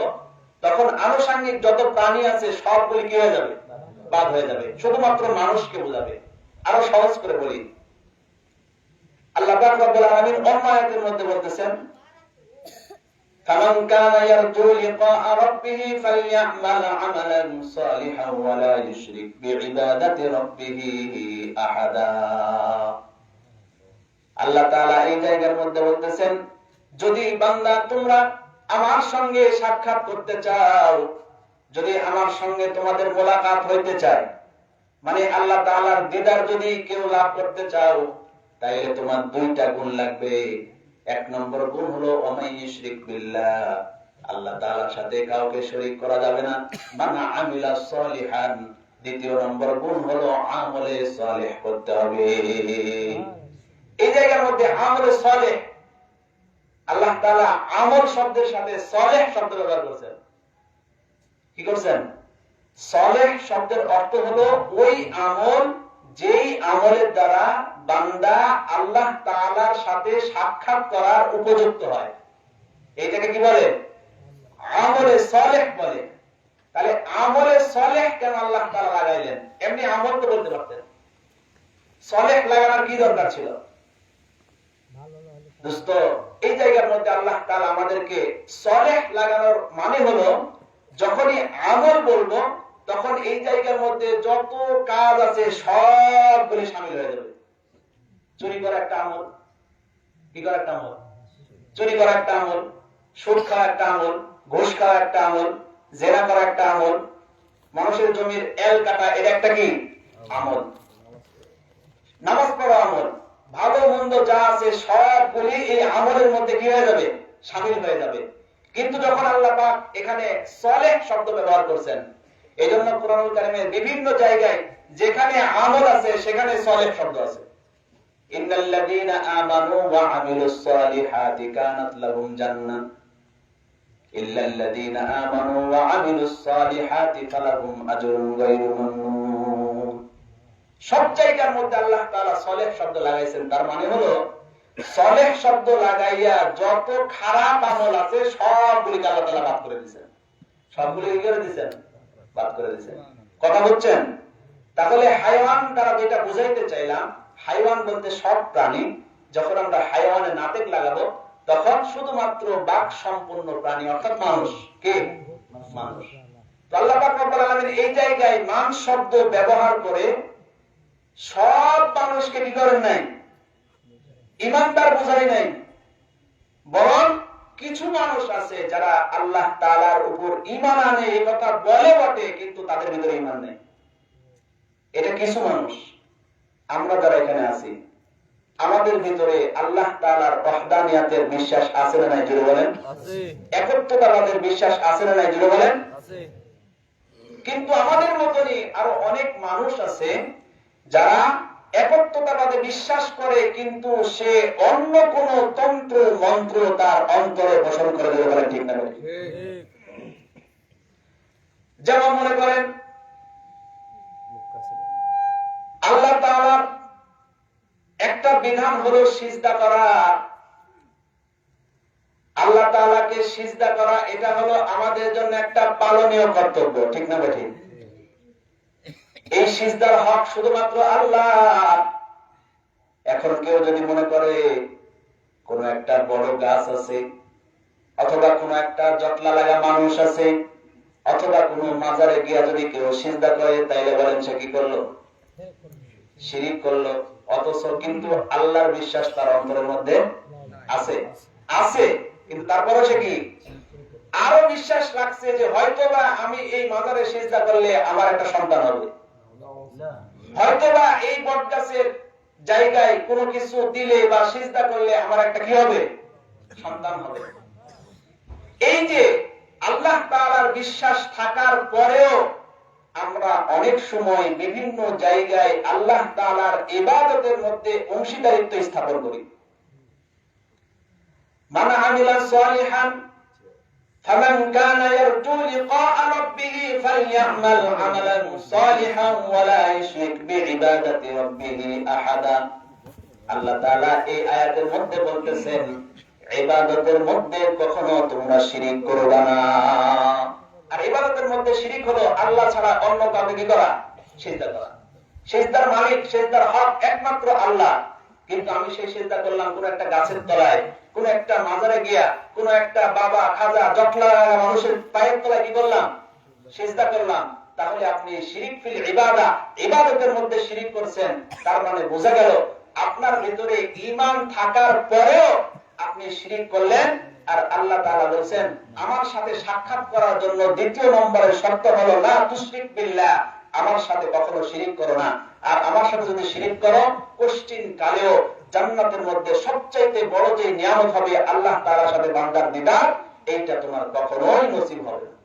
তখন আনুষঙ্গিক যত প্রাণী আছে সবগুলি কি হয়ে যাবে? বাদ হয়ে যাবে। শুধুমাত্র মানুষকে বোঝাবে। আরো সহজ করে বলি, আল্লাহ পাক রব্বুল আলামিন অন্য আয়াতের মধ্যে বলতেছেন, فمن كان يرجو لقاء ربه فليعمل عملا صالحا ولا يشرك بعبادة ربه أحدا। আল্লাহ তাআলা এই জায়গার মধ্যে বলতেছেন, যদি বান্দা তোমরা আমার সঙ্গে সাক্ষাৎ করতে চাও, যদি আমার সঙ্গে তোমাদের মোলাকাত হইতে চায়, মানে আল্লাহ তাআলার দিদার যদি কেউ লাভ করতে চাও, তাইলে তোমার দুইটা গুণ লাগবে। এক নম্বর গুণ হলো অমাইয়ুশরিক বিল্লাহ, আল্লাহ তাআলার সাথে কাউকে শরীক করা যাবে না। মানা আমিলা সলিহান, দ্বিতীয় নম্বর গুণ হলো আমলে সালেহ করতে হবে। এই জায়গার মধ্যে আমলে সালেহ, আল্লাহ তাআলা আমল শব্দের সাথে সালেহ শব্দ ব্যবহার করেছেন। কি করছেন? সালেহ শব্দের অর্থ হলো ওই আমল যেই আমলের দ্বারা বান্দা আল্লাহ তাআলার সাথে সাক্ষাৎ করার উপযুক্ত হয়, এইটাকে কি বলে? আমলে সালেহ বলে। তাহলে আমলে সালেহ কেন আল্লাহ তাআলা লাগাইলেন? এমনি আমল তো বলতে পারতেন, সালেহ লাগানোর কি দরকার ছিল? দোস্ত, এই জায়গার মধ্যে আল্লাহ তাআলা আমাদেরকে সালেহ লাগানোর মানে হলো, যখনই আমল বলবো তখন এই জায়গার মধ্যে যত কাজ আছে সবগুলি শামিল হয়ে যাবে। চুরি করা একটা আমল, কি করা একটা আমল? চুরি করা একটা আমল, সুদ খাওয়া একটা আমল, ঘুষ খাওয়া একটা আমল, জেনা করা একটা আমল, মানুষের জমির এল কাটা এটা একটা কি আমল, নামাজ পড়া আমল, ভালো মন্দ যা আছে সবগুলি এই আমলের মধ্যে কি হয়ে যাবে? শামিল হয়ে যাবে। কিন্তু যখন আল্লাহ পাক এখানে সালেহ শব্দ ব্যবহার করছেন, এইজন্য কুরআনুল কারীমের বিভিন্ন জায়গায় যেখানে আমল আছে সেখানে সালেহ শব্দ আছে। ইন্নাল্লাযীনা আমানু ওয়া আমিলুস সালিহাতি কানাত লাহুম জান্নাহ ইল্লাল্লাযীনা আমানু ওয়া আমিলুস সালিহাতি ফালাহুম আজরুন গায়রু মামনুন। সব জায়গার মধ্যে আল্লাহ তাআলা সালেহ শব্দ লাগাইছেন। তার মানে হলো সালেহ শব্দ লাগাইয়া যত খারাপ আমল আছে সবগুলিকে আল্লাহ তাআলা বাদ করে দিয়েছেন। সবগুলি কি করে দিয়েছেন? বাদ করে দিয়েছেন। কথা বুঝছেন? তাহলে হাইওয়ান দ্বারা যেটা বুঝাইতে চাইলাম, হাইওয়ান বলতে সব প্রাণী। যখন আমরা হাইওয়ানে নাতেক লাগাবো তখন শুধুমাত্র বাক সম্পূর্ণ প্রাণী অর্থাৎ মানুষ। কে? মানুষ। তো আল্লাহ পাক রব্বুল আলামিন এই জায়গায় মান শব্দ ব্যবহার করে সব মানুষকে কি করেন নাই? ইমানদার বুঝাই নাই। বরং কিছু মানুষ আছে যারা আল্লাহ তাআলার উপর ঈমান আনে, এই কথা বলে বটে, কিন্তু তাদের ভিতরে ঈমান নেই। এটা কিছু মানুষ। আমরা যারা এখানে আছি, আমাদের ভিতরে আল্লাহ তাআলার ওয়াহদানিয়াতের বিশ্বাস আছে না নাই? জোরে বলেন। আছে। একত্ববাদের বিশ্বাস আছে না নাই? জোরে বলেন। আছে। কিন্তু আমাদের মতনই আরো অনেক মানুষ আছে যারা একত্ববাদে বিশ্বাস করে, কিন্তু সে অন্য কোন তন্ত্র মন্ত্র তার অন্তরে পোষণ করে। জোরে বলেন ঠিক না? যেমন মনে করেন আল্লাহ তাআলার একটা বিধান হলো সিজদা করা। আল্লাহ তাআলাকে সিজদা করা এটা হলো আমাদের জন্য একটা পালনীয় কর্তব্য, ঠিক না বেঠিক? এই সিজদার হক শুধুমাত্র আল্লাহ। এখন কেউ যদি মনে করে কোন একটা বড় গাছ আছে, অথবা কোন একটা জটলা লাগা মানুষ আছে, অথবা কোন মাজারে গিয়া যদি কেউ সিজদা করে, তাইলে বলেন সে কি করলো? শিরিক করলো। অথচ কিন্তু আল্লাহর বিশ্বাস তার অন্তরের মধ্যে আছে আছে কিন্তু তারপরে সে কি আরো বিশ্বাস রাখছে যে হয়তোবা আমি এই মাজারে সিজদা করলে আমার একটা সন্তান হবে, হয়তোবা এই বটগাছের জায়গায় কোনো কিছু দিলে বা সিজদা করলে আমার একটা কি হবে? সন্তান হবে। এই যে আল্লাহ তাআলার বিশ্বাস থাকার পরেও আমরা অনেক সময় বিভিন্ন জায়গায় আল্লাহ তাআলার ইবাদতের মধ্যে অংশীদারিত্ব স্থাপন করি। মান আমিলা সালিহান فمن كان يرجو لقاء ربه فليعمل عملا صالحا ولا يشرك بعبادة ربه أحدا। আল্লাহ তাআলা এই আয়াতের মধ্যে বলতেছেন ইবাদতের মধ্যে কখনো তোমরা শিরিক করবে না। আর ইবাদতের মধ্যে শিরিক হলো আল্লাহ ছাড়া অন্য কাউকে কি করা? সিজদা করা। সিজদার মালিক, সিজদার হক একমাত্র আল্লাহ। কিন্তু আমি সেই সিজদা করলাম কোন একটা গাছের তলায়, কোন একটা মাজারে গিয়া, কোন একটা বাবা খাজা জটলা মানুষের পায়ের তলায় কি করলাম? সিজদা করলাম। তাহলে আপনি শিরিক ফিল ইবাদা, ইবাদতের মধ্যে শিরিক করছেন। তার মানে বোঝা গেল আপনার ভিতরে ঈমান থাকার পরেও আপনি শিরিক করলেন। আর আল্লাহ তাআলা বলেন আমার সাথে সাক্ষাৎ করার জন্য দ্বিতীয় নম্বরের শর্ত হলো লা তুশরিক বিল্লাহ, আমার সাথে কখনো শিরিক করো না। আর আমার সাথে যদি শিরিক করো কষ্টিন কালেও জান্নাতের মধ্যে সবচাইতে বড় যে নিয়ামত হবে আল্লাহ তাআলার সাথে বান্দার দিদার, এইটা তোমার কখনোই নসিব হবে না।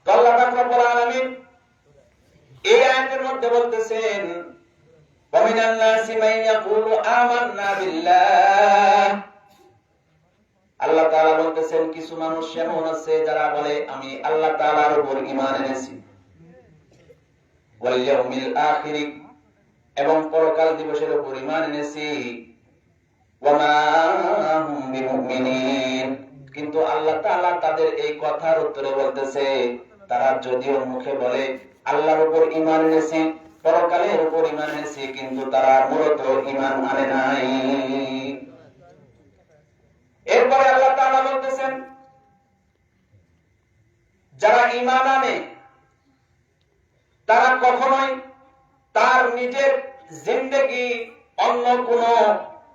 আল্লাহ রাব্বুল আলামিন এই আয়াতের মধ্যে বলতেছেন ওয়ামিনান নাসি মান ইয়াকুলু আমান্না বিল্লাহ। আল্লাহ তাআলা বলতেছেন কিছু মানুষ এমন আছে যারা বলে আমি আল্লাহ তাআলার উপর ঈমান এনেছি, ওয়াল ইয়াউমিল আখির, এবং পরকাল দিবসের উপর ঈমান এনেছি, ওয়া মা হুম বিমুমিনিন। কিন্তু আল্লাহ তাআলা তাদের এই কথার উত্তরে বলতেছে তারা যদিও মুখে বলে আল্লাহর উপর ঈমান এনেছি, পরকালের উপর ঈমান এনেছি, কিন্তু তারা মূলত ঈমান আনে নাই। এরপরে আল্লাহ তাআলা বলতেছেন যারা ঈমান আনে তারা কখনোই তার নিজের জিন্দেগি অন্য কোন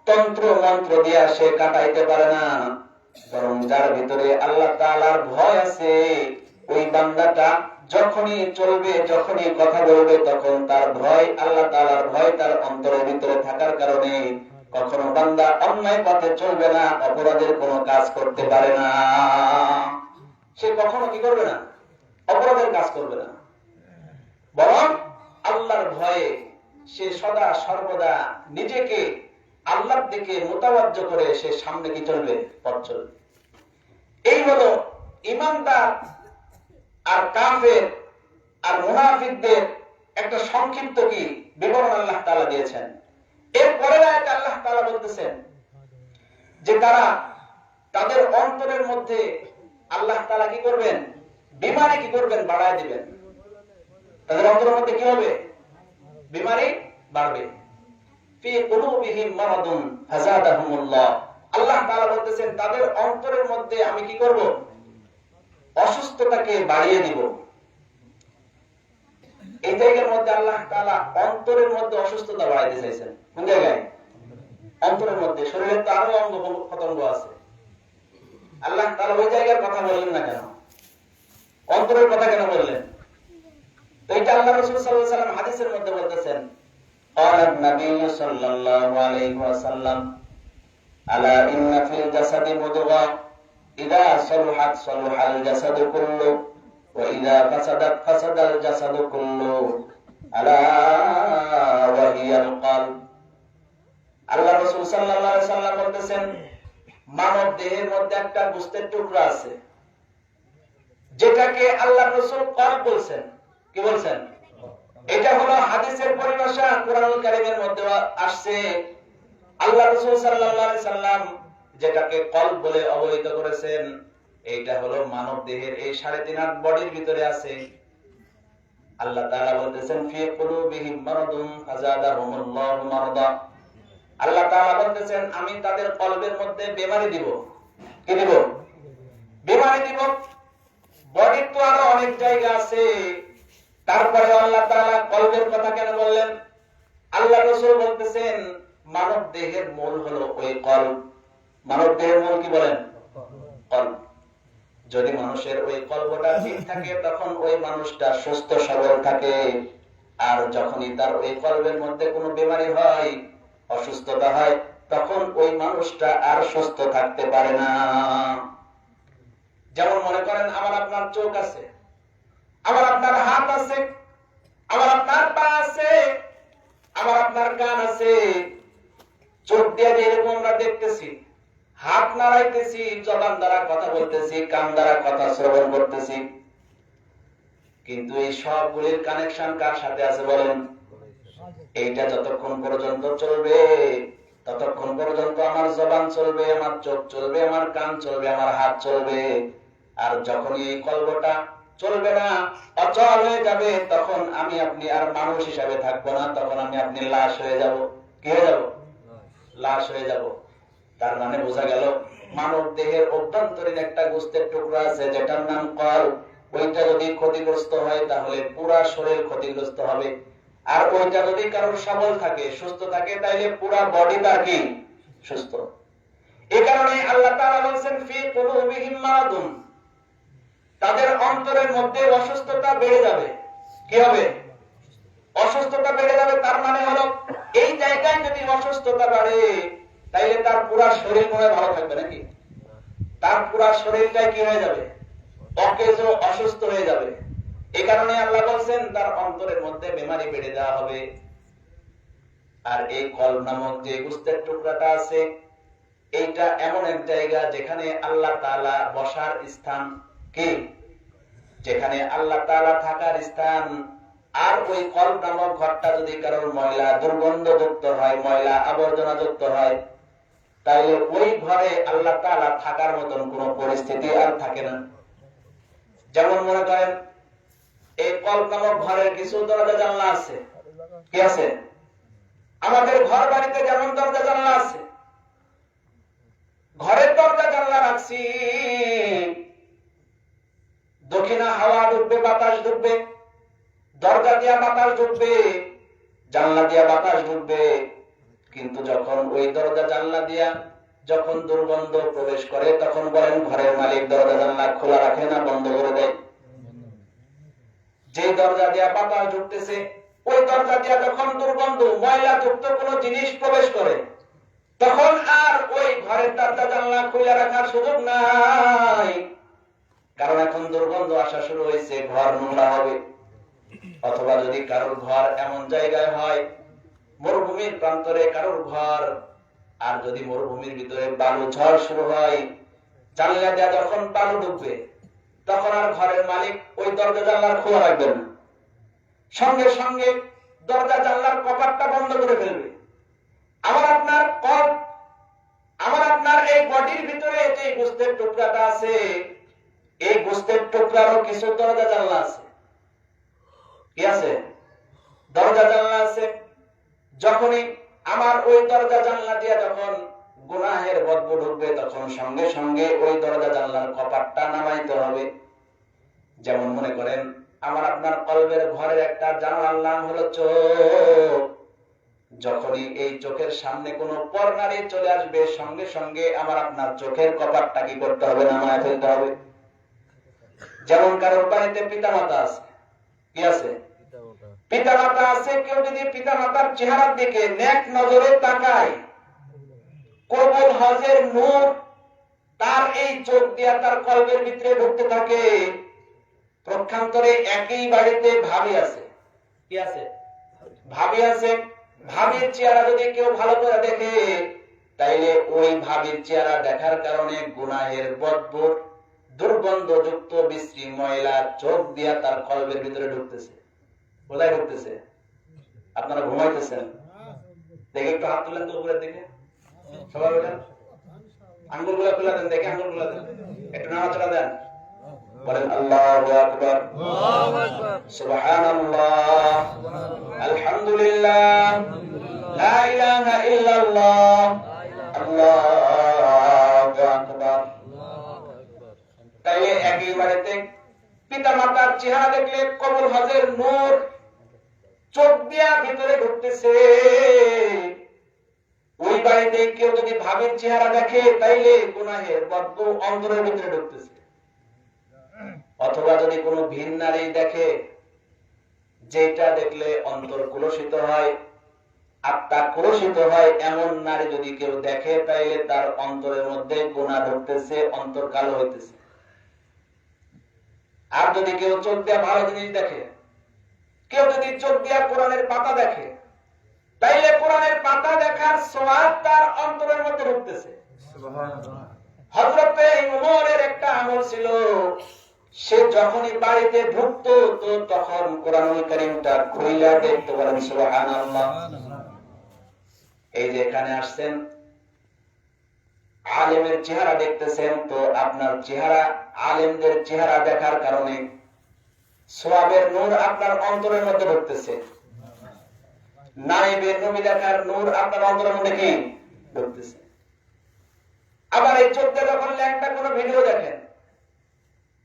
তন্ত্র মন্ত্র দিয়ে সে কাটাইতে পারে না, বরং যার ভিতরে আল্লাহ তাআলার ভয় আছে ওই বান্দাটা যখনই চলবে, যখনই কথা বলবে, তখন তার ভয়, আল্লাহ তাআলার ভয় তার অন্তরের ভিতরে থাকার কারণে কখনো বান্দা অন্যায় পথে চলবে না, অপরাধের কোনো কাজ করতে পারে না। সে কখনো কি করবে না? অপরাধের কাজ করবে না, বরং আল্লাহর ভয়ে সে সদা সর্বদা নিজেকে আল্লাহর দিকে মোতাবাজ্জ করে সে সামনে কি চলবে? পথ চলবে। এই হলো ঈমানদার আর কাফের আর মুনাফিকদের একটা সংক্ষিপ্ত কি বিবরণ আল্লাহ তাআলা দিয়েছেন। এরপরে আয়াতে আল্লাহ তাআলা বলতেছেন যে তারা তাদের অন্তরের মধ্যে আল্লাহ তাআলা কি করবেন? বিমারি কি করবেন? বাড়ায় দিবেন। তাদের অন্তরের মধ্যে কি হবে? বিমারি বাড়বে। ফি কুলুবিহিম মারাদুন ফাযাদাহুমুল্লাহ। আল্লাহ তাআলা বলতেছেন তাদের অন্তরের মধ্যে আমি কি করব? অসুস্থতাকে বাড়িয়ে দিব। এই জায়গার মধ্যে আল্লাহ তাআলা অন্তরের মধ্যে অসুস্থতা বাড়াইতে চাইছেন। কোন জায়গায়? অন্তরের মধ্যে। শরীরের তো আরো অঙ্গ প্রত্যঙ্গ আছে, আল্লাহ তাআলা ওই জায়গার কথা বললেন না কেন? অন্তরের কথা কেন বললেন? তো এটা আল্লাহ রাসূল সাল্লাল্লাহু আলাইহি ওয়াসাল্লাম হাদিসের মধ্যে বলতেছেন ক্বালান নবী সাল্লাল্লাহু আলাইহি ওয়াসাল্লাম আলা ইন্না ফিল জাসাদি মুদগা ইযা সালহাত সালহাল জাসাদু কুল্লু ওয়া ইযা ফাসাদাত ফাসাদাল জাসাদু কুল্লু আলা ওয়া হিয়াল কলব। আল্লাহ রাসূল সাল্লাল্লাহু আলাইহি ওয়াসাল্লাম বলতেছেন মানব দেহের মধ্যে একটা গোশতের টুকরা আছে যেটাকে আল্লাহ রাসূল কলব বলছেন। কি বলছেন? এটা হলো হাদিসের পরিভাষা, কোরআনুল কারীমের মধ্যে আসছে। আল্লাহ রাসূল সাল্লাল্লাহু আলাইহি সাল্লাম যেটাকে কলব বলে অবহিত করেছেন, এইটা হলো মানব দেহের এই 3.5 হাত বডির ভিতরে আছে। আল্লাহ তাআলা বলতেছেন ফি কুলুবিহিম মারাদুন ফাযাদাহুমুল্লাহু মারদা। আল্লাহ তাআলা বলতেছেন আমি তাদের কলবের মধ্যে বেমারি দিব। কি দিব? বেমারি দিব। বডির তো আরো অনেক জায়গা আছে, তারপরে আল্লাহ তাআলা কলবের কথা কেন বললেন? আল্লাহ রাসূল বলতেছেন মানব দেহের মূল হলো ওই কলব। মানব দেহের মূল কি বলেন? কলব। যদি মানুষের ওই কলবটা ঠিক থাকে তখন ওই মানুষটা সুস্থ সবল থাকে। আর যখনই তার ওই কলবের মধ্যে কোনো বেমারি হয়, অসুস্থতা হয়, তখন ওই মানুষটা আর সুস্থ থাকতে পারে না। যেমন মনে করেন আমার আপনার চোখ আছে, আমার আপনার হাত আছে, আমার আপনার পা আছে, আমার আপনার কান আছে। চোখ দিয়ে এরকম আমরা দেখতেছি, হাত নাড়াইতেছি, জবান দ্বারা কথা বলতেছি, কান দ্বারা কথা শ্রবণ করতেছি, কিন্তু এই সবগুলির কানেকশন কার সাথে আছে বলেন? এইটা যতক্ষণ পর্যন্ত চলবে ততক্ষণ পর্যন্ত আমার জবান চলবে, আমার চোখ চলবে, আমার কান চলবে, আমার হাত চলবে। আর যখনই এই কলবটা চলবে না, অচল হয়ে যাবে, তখন আমি আপনি আর মানুষ হিসাবে থাকবো না, তখন আমি আপনি লাশ হয়ে যাব। কি হয়ে যাব? লাশ হয়ে যাব। তার মানে বোঝা গেল মানব দেহের অভ্যন্তরীণ একটা গোস্তের টুকরা আছে যেটার নাম কল্ব। ওইটা যদি ক্ষতিগ্রস্ত হয় তাহলে পুরা শরীর ক্ষতিগ্রস্ত হবে। আর ওইটা যদি কারোর সবল থাকে, সুস্থ থাকে, তাইলে পুরা বডি তার কি সুস্থ। এই কারণে আল্লাহ তাআলা বলেন ফি কুলুবিহিম মারাদুন, তাদের অন্তরের মধ্যে অসুস্থতা বেড়ে যাবে। কি হবে? অসুস্থতা বেড়ে যাবে। তার মানে হলো এই জায়গায় যদি অসুস্থতা বাড়ে তাইলে তার পুরা শরীর মনে ভালো থাকবে নাকি? তার পুরা শরীরটাই কি হয়ে যাবে? অকেজ, অসুস্থ হয়ে যাবে। এই কারণে আল্লাহ বলছেন তার অন্তরের মধ্যে বেমারি বেড়ে দেওয়া হবে। আর এই কলব নামক যে গোস্তের টুকরাটা আছে, এইটা এমন এক জায়গা যেখানে আল্লাহ তাআলা বসার স্থান। কি? যেখানে আল্লাহ তাআলা থাকার স্থান। আর ওই কলব নামক ঘরটা যদি কারোর ময়লা দুর্গন্ধযুক্ত হয়, ময়লা আবর্জনা যুক্ত হয়, তাহলে ওই ঘরে আল্লাহ তাআলা থাকার মতন কোন পরিস্থিতি আর থাকে না। যেমন মনে করেন এই কলব নামক ঘরের কিছু দরজা জানলা আছে। কি আছে? আমাদের ঘর বাড়িতে যেমন দরজা জানলা আছে, ঘরের দরজা জানলা রাখছি, দক্ষিণা হাওয়া ঢুকবে, বাতাস ঢুকবে, দরজা দিয়া বাতাস ঢুকবে, জানলা দিয়া বাতাস ঢুকবে। কিন্তু যখন ওই দরজা জানলা দিয়া যখন দুর্গন্ধ প্রবেশ করে, তখন বলেন ঘরের মালিক দরজা জানলা খোলা রাখে না বন্ধ করে দেয়? যে দরজা দিয়া বাতাস ঢুকতেছে, ওই দরজা দিয়া যখন দুর্গন্ধ ময়লা যুক্ত কোন জিনিস প্রবেশ করে, তখন আর ওই ঘরের দরজা জানলা খুলে রাখার সুযোগ নাই। কারণ এখন দুর্গন্ধ আসা শুরু হয়েছে, ঘর নোংরা হবে। অথবা যদি কারোর ঘর এমন জায়গায় হয়, মরুভূমির প্রান্তরে কারোর ঘর, আর যদি মরুভূমির ভিতরে বালু ঝড় শুরু হয়, জানলা দিয়া যখন বালু ঢুকবে, তখন আর ঘরের মালিক ওই দরজা জানলার খোলা রাখবেন না, সঙ্গে সঙ্গে দরজা জানলার কপাটটা বন্ধ করে ফেলবে। আমার আপনার কল্ব, আমার আপনার এই বডির ভিতরে যে গোস্তের টুকরাটা আছে, এই গোস্তের টুকরারও কিছু দরজা জানলা আছে। কি আছে? দরজা জানলা আছে। যখনই আমার ওই দরজা জানলা দিয়া যখন গুনাহের বদবু ঢুকবে, তখন সঙ্গে সঙ্গে ওই দরজা জানলার কপাটটা নামাইতে হবে। যেমন মনে করেন আমার আপনার কলবের ঘরের একটা জানালার নাম হলো চোখ। যখনই এই চোখের সামনে কোনো পরনারী চলে আসবে, সঙ্গে সঙ্গে আমার আপনার চোখের কপাটটা কি করতে হবে? নামায় ফেলতে হবে। যেমন কারোর বাড়িতে পিতা মাতা আছে। কি আছে? পিতা মাতা আছে। কেউ যদি পিতা মাতার চেহারার দিকে নেক নজরে তাকায়, কবুল হজের নূর তার এই চোখ দিয়া তার কলবের ভিতরে ঢুকতে থাকে। প্রক্ষান্তরে একই বাড়িতে ভাবি আছে। কি আছে? ভাবি আছে। ভাবির চেহারা যদি কেউ ভালো করে দেখে, তাইলে ওই ভাবির চেহারা দেখার কারণে গুনাহের বদবু, দুর্গন্ধযুক্ত বিশ্রী ময়লা চোখ দিয়া তার কলবের ভিতরে ঢুকতেছে। কোথায় ঢুকতেছে? আপনারা ঘুমাইতেছেন, দেখে একটু হাত তুলেন তো উপরের দিকে, সবাই বলেন। আঙ্গুল গুলা খুলে দেন, দেখে আঙ্গুল গুলা দেন, একটু নাড়াচাড়া দেন, বলেন আল্লাহু আকবার, সুবহানাল্লাহ, আলহামদুলিল্লাহ, লা ইলাহা ইল্লাল্লাহ, আল্লাহু আকবার। তাইলে একই বাড়িতে পিতা মাতার চেহারা দেখলে কবুল হজের নূর চোখ দিয়া ভিতরে ঢুকতেছে। ওই বাড়িতে কেউ যদি ভাবির চেহারা দেখে, তাইলে গুনাহের বদবু অন্তরের ভিতরে ঢুকতেছে। অথবা যদি কোনো ভিন নারী দেখে, যেটা দেখলে অন্তর কুলসিত হয়, আত্মা কুলসিত হয়, এমন নারী যদি কেউ দেখে, তাইলে তার অন্তরের মধ্যে গুনাহ ঢুকতেছে, অন্তর কালো হইতেছে। আর যদি কেউ চোখ দিয়া ভালো জিনিস দেখে, কেউ যদি চোখ দিয়া কোরআনের পাতা দেখে, তাইলে কোরআনের পাতা দেখার সওয়াব তার অন্তরের মধ্যে ঢুকতেছে। হযরতে ওমরের একটা আমল ছিল, সে যখনই বাড়িতে ঢুকতো তো তখন কোরআনুল কারীমটা খুইলা দেখতে বলেন সুবহানাল্লাহ। এই যে এখানে আসছেন, আলেমের চেহারা দেখতেছেন, তো আপনার চেহারা, আলেমদের চেহারা দেখার কারণে সওয়াবের নূর আপনার অন্তরের মধ্যে ঢুকতেছে, নায়েবের নবী দেখার নূর আপনার অন্তরের মধ্যে কি ঢুকতেছে। আবার এই চোখ দিয়ে যখন ল্যাংটা কোনো ভিডিও দেখেন,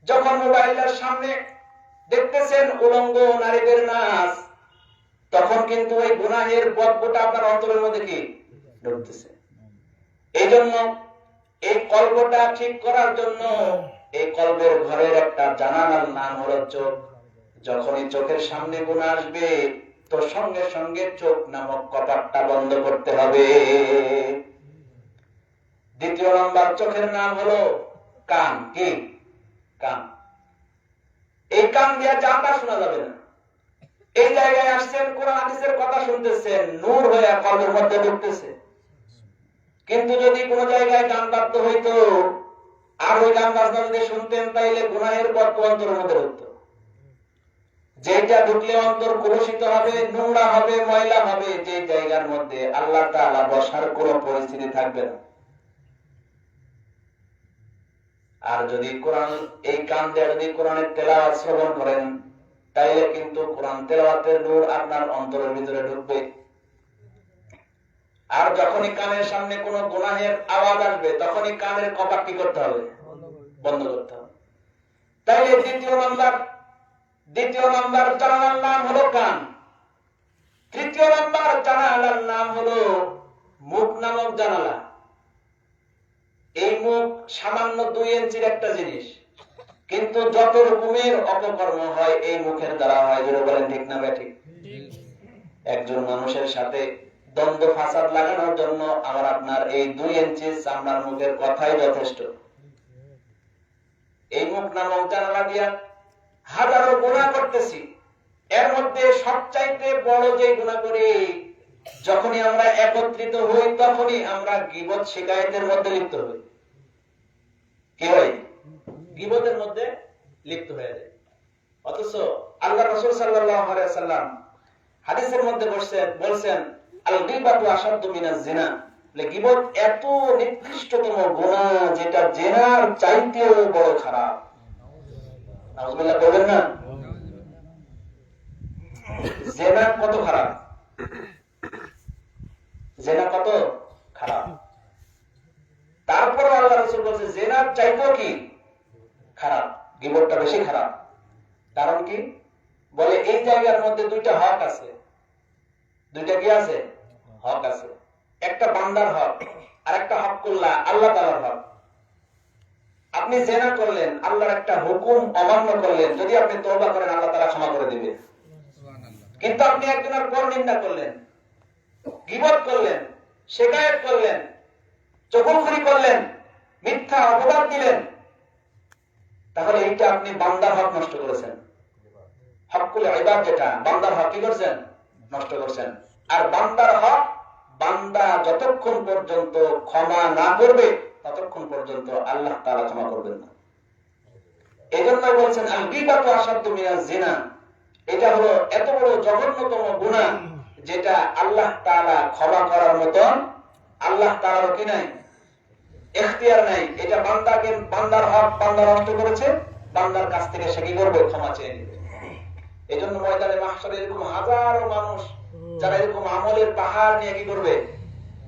যখন মোবাইলের সামনে দেখতেছেন উলঙ্গ নারীদের নাচ, তখন কিন্তু ওই গুনাহের বদবুটা আপনার অন্তরের মধ্যে কি ঢুকতেছে। এই জন্য এই কলবটা ঠিক করার জন্য এই কলবের ঘরের একটা জানালার নাম হলো চোখ। যখনই চোখের সামনে গুনাহ আসবে তো সঙ্গে সঙ্গে চোখ নামক কপাটটা বন্ধ করতে হবে। দ্বিতীয় নাম্বার চোখের নাম হলো কান। কি? কান। এই কান দিয়ে জানটা শোনা যাবে না। এই জায়গায় আসছেন, কোরআন হাদিসের কথা শুনতেছেন, নূর হয়ে কলবের মধ্যে ঢুকতেছে। কিন্তু যদি কোন জায়গায় গান বাদ্য হইতো আর ওই গান বাজনা যদি শুনতেন, তাইলে গুনাহের বদবু অন্তরের মধ্যে ঢুকতো, যেটা ঢুকলে অন্তর কলুষিত হবে, নোংরা হবে, ময়লা হবে, যে জায়গার মধ্যে আল্লাহ তাআলা বসার কোন পরিস্থিতি থাকবে না। আর যদি কোরআন, এই কান দিয়ে যদি কোরআনের তেলাওয়াত শ্রবণ করেন, তাইলে কিন্তু কোরআন তেলাওয়াতের নূর আপনার অন্তরের ভিতরে ঢুকবে। আর যখনই কানের সামনে কোনো গুনাহের আওয়াজ আসবে, তখনই কানের কপাট কি করতে হবে? বন্ধ করতে হবে। তাইলে দ্বিতীয় নাম্বার জানালার নাম হলো কান। তৃতীয় নাম্বার জানালার নাম হলো মুখ নামক জানালা। এই মুখ সামান্য 2 ইঞ্চির একটা জিনিস, কিন্তু যত রকমের অপকর্ম হয় এই মুখের দ্বারা হয়। যেটা বলেন ঠিক না ব্যাঠিক? একজন মানুষের সাথে দ্বন্দ্ব ফাসাদ লাগানোর জন্য আমার আপনার এই 2 ইঞ্চি চামড়ার মুখের কথাই যথেষ্ট। এই মুখ নামক জানালা দিয়া হাজারো গুনাহ করতেছি। এর মধ্যে সবচাইতে বড় যে গুনাহ করি, যখনই আমরা একত্রিত হই তখনই আমরা গীবত শিকায়েতের মধ্যে লিপ্ত হই। কি হয়? গীবতের মধ্যে লিপ্ত হয়ে যায়। অথচ আল্লাহ রাসূল সাল্লাল্লাহু আলাইহি ওয়াসাল্লাম হাদিসের মধ্যে বলছেন আল গীবাতু আশাদ্দু মিনাজ জিনা। গীবত এত নিকৃষ্টতম গুনাহ যেটা জিনার চাইতেও বড় খারাপ। নাউজুবিল্লাহ বলবেন না? জিনা কত খারাপ, জিনা কত খারাপ। তারপর আল্লাহ রাসূল বলেছে জিনার চাইতেও কি খারাপ, গীবতটা বেশি খারাপ। কারণ কি? বলে এই জায়গার মধ্যে 2টা হক আছে। 2টা কি আছে? হক আছে। একটা বান্দার হক আর একটা হকুল্লাহ, আল্লাহ তাআলার হক। আপনি জিনা করলেন, আল্লাহর একটা হুকুম অমান্য করলেন, যদি আপনি তওবা করেন আল্লাহ তাআলা ক্ষমা করে দিবেন। কিন্তু আপনি একজনের পরনিন্দা করলেন, গীবত করলেন, শিকায়েত করলেন, চগলখড়ি করলেন, মিথ্যা অপবাদ দিলেন, তাহলে এইটা আপনি বান্দার হক নষ্ট করেছেন। হকুল ইবাদ যেটা, বান্দার হক কি করছেন? নষ্ট করছেন। আর বান্দার হক, বান্দা যতক্ষণ পর্যন্ত ক্ষমা না করবে ততক্ষণ পর্যন্ত আল্লাহ তাআলা ক্ষমা করবেন না। এজন্য বলছেন আল গীবাতু আশাদ্দু মিনাজ জিনা। এটা হলো এত বড় জঘন্যতম গুনাহ যেটা আল্লাহ তাআলা ক্ষমা করার মতন আল্লাহ তাআলার কি নাই, ইখতিয়ার নাই। এটা বান্দার হক বান্দা নষ্ট করেছে, বান্দার কাছ থেকে সে কি করবে? ক্ষমা চেয়ে নেবে। এজন্য ময়দানে মাহশারে এরকম হাজারো মানুষ যারা এরকম আমলের পাহাড় নিয়ে কি করবে?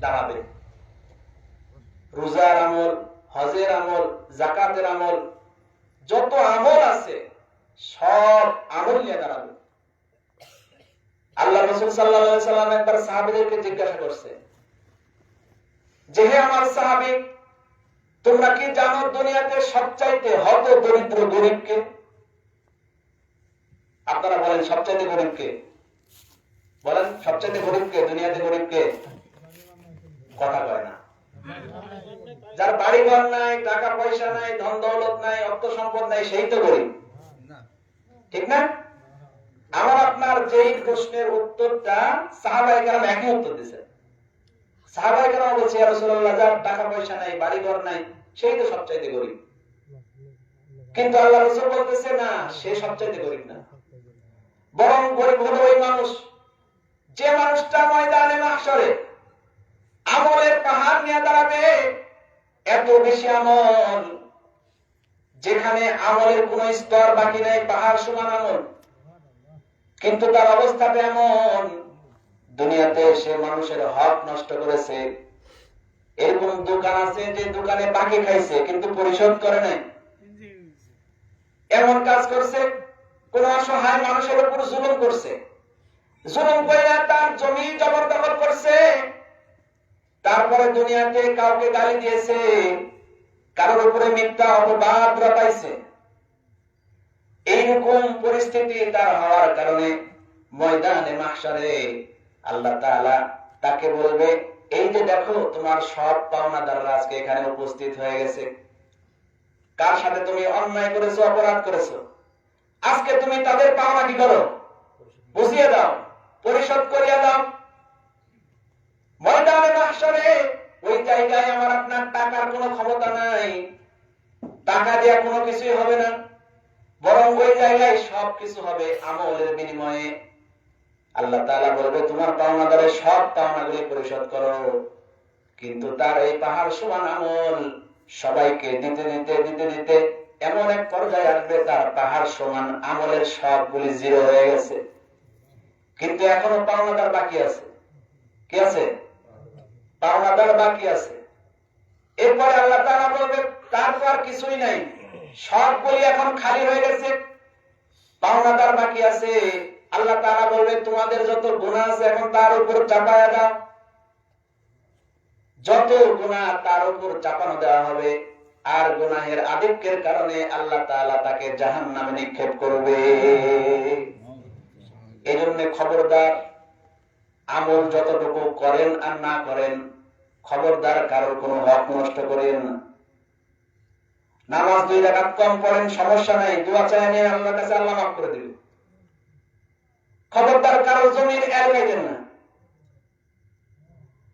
দাঁড়াবে। রোজার আমল, হজের আমল, যাকাতের আমল, যত আমল আছে সব আমল নিয়ে দাঁড়াবে। আল্লাহ রাসূল সাল্লাল্লাহু আলাইহি সাল্লাম একবার সাহাবীদেরকে জিজ্ঞাসা করছে যে হে আমার সাহাবী, তোমরা কি জানো দুনিয়াতে সবচাইতে হত দরিদ্র গরীব কে? আপনারা বলেন সবচাইতে গরীব কে? বলেন সবচাইতে গরীব কে? দুনিয়াতে গরীব কে? কথা কয় না। যার বাড়ি ঘর নাই, টাকা পয়সা নাই, ধন দৌলত নাই, অর্থ সম্পদ নাই, সেই তো গরীব, ঠিক না? আমার আপনার যেই প্রশ্নের উত্তরটা সাহাবায়ে কেরাম একই উত্তর দিয়েছেন। সাহাবায়ে কেরাম বলছে, ইয়া রাসূলুল্লাহ, যার টাকা পয়সা নাই, বাড়ি ঘর নাই, সেই তো সবচাইতে গরিব। কিন্তু আল্লাহ রাসূল বলতেছে না, সে সবচাইতে গরিব না, বরং গরিব হলো ওই মানুষ যে মানুষটা ময়দানে মাহশরে আমলের পাহাড় নিয়ে দাঁড়াবে, এত বেশি আমল, যেখানে আমলের কোন স্তর বাকি নাই, পাহাড় সমান আমল, কিন্তু তার অবস্থাটা এমন, দুনিয়াতে সে মানুষের হক নষ্ট করেছে। এরকম দোকান আছে যে দোকানে বাকি খাইছে কিন্তু পরিশোধ করে নাই, এমন কাজ করছে, কোন অসহায় মানুষের উপর জুলুম করছে, জুলুম করে তার জমি জবরদখল করছে, তারপরে দুনিয়াতে কাউকে গালি দিয়েছে, কারোর উপরে মিথ্যা অপবাদ রটাইছে। এইরকম পরিস্থিতি তার হওয়ার কারণে ময়দানে মাহশরে আল্লাহ তাআলা তাকে বলবে, এই যে দেখো তোমার সব পাওনাদাররা আজকে এখানে উপস্থিত হয়ে গেছে, কার সাথে তুমি অন্যায় করেছো, অপরাধ করেছো, আজকে তুমি তাদের পাওনা কি করো, বুঝিয়ে দাও, পরিশোধ করিয়া দাও। ময়দানে মাহশরে ওই জায়গায় আমার আপনার টাকার কোনো ক্ষমতা নাই, টাকা দেয়া কোনো কিছুই হবে না, বরং ওই জায়গায় সবকিছু হবে আমলের বিনিময়ে। আল্লাহ তাআলা বলবে, তোমার পাওনাদারের সব পাওনাগুলি পরিশোধ করো, কিন্তু তার এই পাহাড় সমান আমল সবাইকে দিতে দিতে দিতে দিতে এমন এক পর্যায়ে আসবে তার পাহাড় সমান আমলের সবগুলি জিরো হয়ে গেছে, কিন্তু এখনো পাওনাদার বাকি আছে। কি আছে? পাওনাদার বাকি আছে। এরপরে আল্লাহ তাআলা বলবে, তারপর কিছুই নাই, সবগুলি এখন খালি হয়ে গেছে, পাওনাদার বাকি আছে। আল্লাহ তাআলা বলবে, তোমাদের যত গুনাহ আছে এখন তার উপর চাপায়া দাও, যত গুনাহ তার উপর চাপানো দেওয়া হবে, আর গুনাহের আধিক্যের কারণে আল্লাহ তাআলা তাকে জাহান্নামে নিক্ষেপ করবে। এই জন্য খবরদার, আমল যতটুকু করেন আর না করেন, খবরদার কারোর কোনো হক নষ্ট করেন না। নামাজ 2 রাকাত কম পড়েন, সমস্যা নাই, দোয়া চায় নেন আল্লাহর কাছে, আল্লাহ মাফ করে দিবেন। খবরদার কারোর জমির এলাকায় না।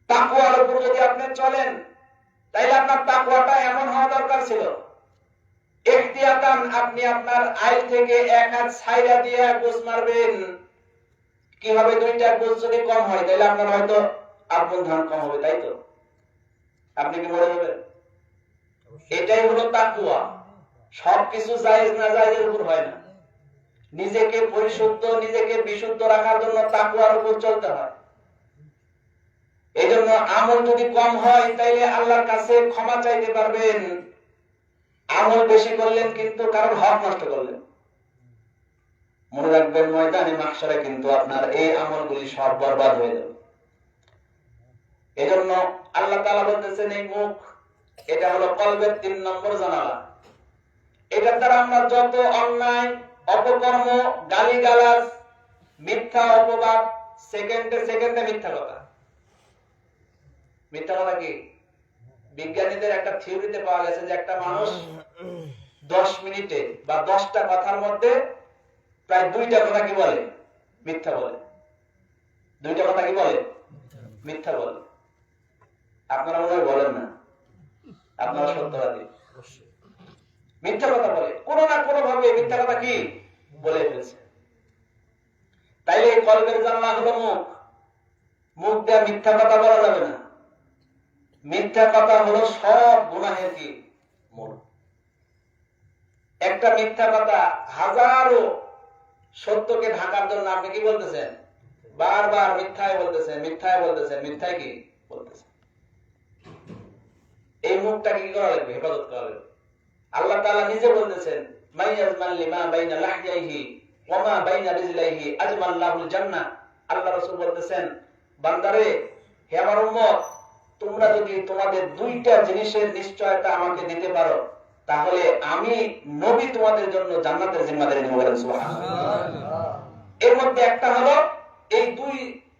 তাকওয়ার উপর যদি আপনি চলেন, তাইলে আপনার তাকওয়াটা এমন হওয়া দরকার ছিল, ইখতিয়াতান আপনি আপনার আয় থেকে এক হাত ছাইরা দিয়ে গোছ মারবেন। কি হবে? 2টা গোছ যদি কম হয়, তাহলে আপনার হয়তো আপন ধান কম হবে, তাই তো? আপনি কি মনে যাবেন? এটাই হলো তাকওয়া। সবকিছু জায়েজ না জায়েজের উপর হয় না, নিজেকে পরিশুদ্ধ, নিজেকে বিশুদ্ধ রাখার জন্য তাকওয়ার উপর চলতে হয়। এই জন্য আমল যদি কম হয়, তাইলে আল্লাহর কাছে ক্ষমা চাইতে পারবেন। আমল বেশি করলেন কিন্তু কারোর হক নষ্ট করলেন, মনে রাখবেন ময়দানে মাহশরে কিন্তু আপনার এই আমলগুলি সব বরবাদ হয়ে যাবে। এই জন্য আল্লাহ তাআলা বলতেছেন, এই মুখ, এটা হলো কলবের 3 নম্বর জানালা। এটার দ্বারা আমরা যত অন্যায়, অপকর্ম, গালিগালাজ, মিথ্যা অপবাদ, সেকেন্ডে সেকেন্ডে মিথ্যা কথা। মিথ্যা কথা কি? বিজ্ঞানীদের একটা থিওরিতে পাওয়া গেছে যে একটা মানুষ 10 মিনিটে বা 10টা কথার মধ্যে প্রায় 2টা কথা কি বলে? মিথ্যা বলে। 2টা কথা কি বলে? মিথ্যা বলে। আপনারা মনে হয় বলেন না, আপনারা সত্যবাদী। মিথ্যা কথা বলে, কোন না কোন ভাবে মিথ্যা কথা কি বলে ফেলছে। তাইলে কলবের জানালা হলো মুখ। মুখ দিয়ে মিথ্যা কথা বলা যাবে না। মিথ্যা কথা হলো সব গুনাহের কি মূল। একটা মিথ্যা কথা হাজারো সত্যকে ঢাকার জন্য আপনি কি বলতেছেন? বারবার মিথ্যায় বলতেছেন, মিথ্যায় বলতেছেন, মিথ্যায় কি বলতেছেন। এই মুখটাকে কি করা লাগবে? হেফাজত করা লাগবে। আল্লাহ তাআলা নিজে বলতেছেন, মাইয়াজমান লিমা বাইনা লাহইহি ওয়া মা বাইনা রিজলাইহি আজমাল্লাহুল জান্নাহ। আল্লাহ রাসূল বলতেছেন, বান্দারে, হে আমার উম্মত, তোমরা যদি তোমাদের 2টা জিনিসের নিশ্চয়তা আমাকে দিতে পারো, তাহলে আমি নবী তোমাদের জন্য জান্নাতের জিম্মাদারি নেব। সুবহানাল্লাহ। এর মধ্যে একটা হলো এই 2